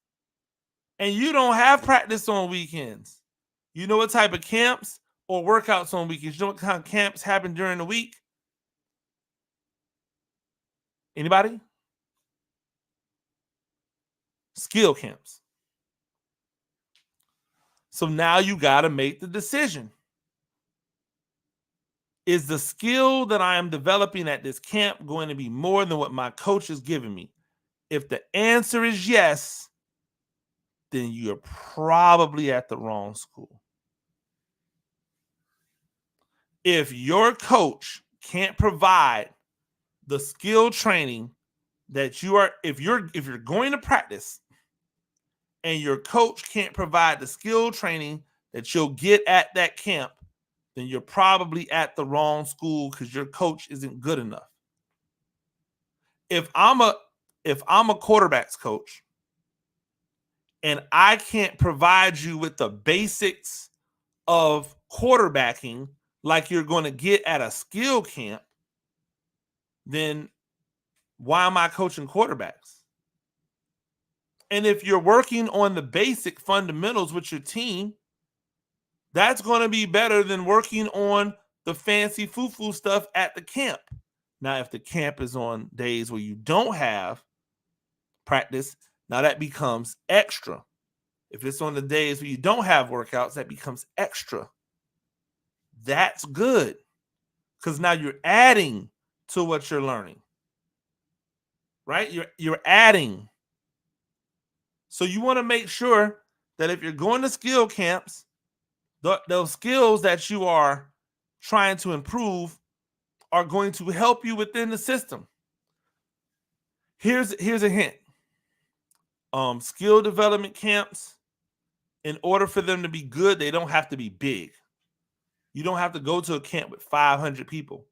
and you don't have practice on weekends. You know what type of camps or workouts on weekends? You know what kind of camps happen during the week? Anybody? Skill camps. So now you got to make the decision. Is the skill that I am developing at this camp going to be more than what my coach is giving me? If the answer is yes, then you're probably at the wrong school. If your coach can't provide the skill training that if you're going to practice and your coach can't provide the skill training that you'll get at that camp, then you're probably at the wrong school because your coach isn't good enough. If I'm a quarterback's coach and I can't provide you with the basics of quarterbacking like you're going to get at a skill camp, then why am I coaching quarterbacks? And if you're working on the basic fundamentals with your team, that's going to be better than working on the fancy foo-foo stuff at the camp. Now, if the camp is on days where you don't have practice, now that becomes extra. If it's on the days where you don't have workouts, that becomes extra. That's good, because now you're adding to what you're learning, right? You're adding. So you want to make sure that if you're going to skill camps, those skills that you are trying to improve are going to help you within the system. Here's a hint. Skill development camps, in order for them to be good, they don't have to be big. You don't have to go to a camp with 500 people.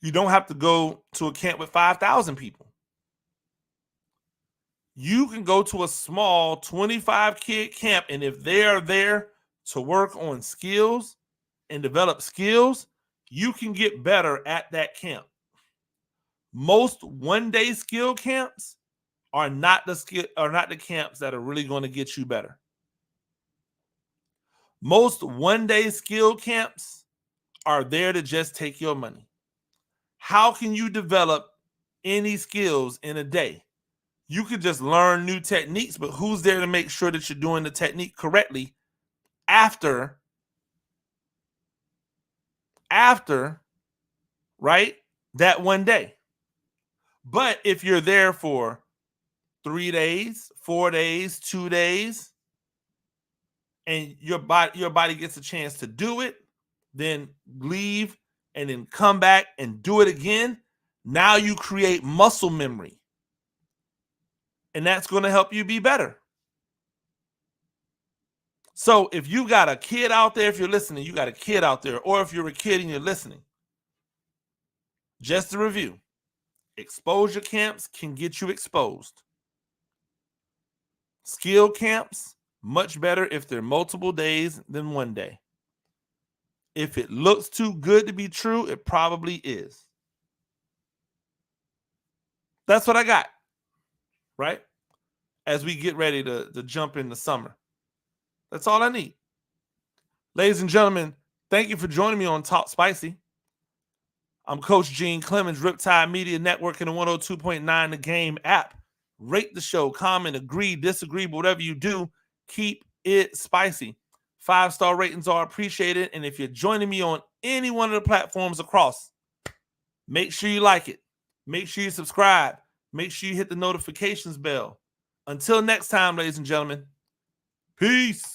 You don't have to go to a camp with 5,000 people. You can go to a small 25-kid camp, and if they are there to work on skills and develop skills, you can get better at that camp. Most one-day skill camps are not the camps that are really going to get you better. Most one-day skill camps are there to just take your money. How can you develop any skills in a day? You could just learn new techniques, but who's there to make sure that you're doing the technique correctly after, right, that one day? But if you're there for 3 days, 4 days, 2 days, and your body gets a chance to do it, then leave and then come back and do it again, now you create muscle memory. And that's going to help you be better. So if you got a kid out there, if you're listening, you got a kid out there, or if you're a kid and you're listening, just to review, exposure camps can get you exposed. Skill camps, much better if they're multiple days than one day. If it looks too good to be true, it probably is. That's what I got, right? As we get ready to jump into summer. That's all I need. Ladies and gentlemen, thank you for joining me on Talk Spicy. I'm Coach Gene Clemens, Riptide Media Network, and the 102.9 The Game app. Rate the show, comment, agree, disagree, but whatever you do, keep it spicy. 5-star ratings are appreciated. And if you're joining me on any one of the platforms across, make sure you like it. Make sure you subscribe. Make sure you hit the notifications bell. Until next time, ladies and gentlemen, peace.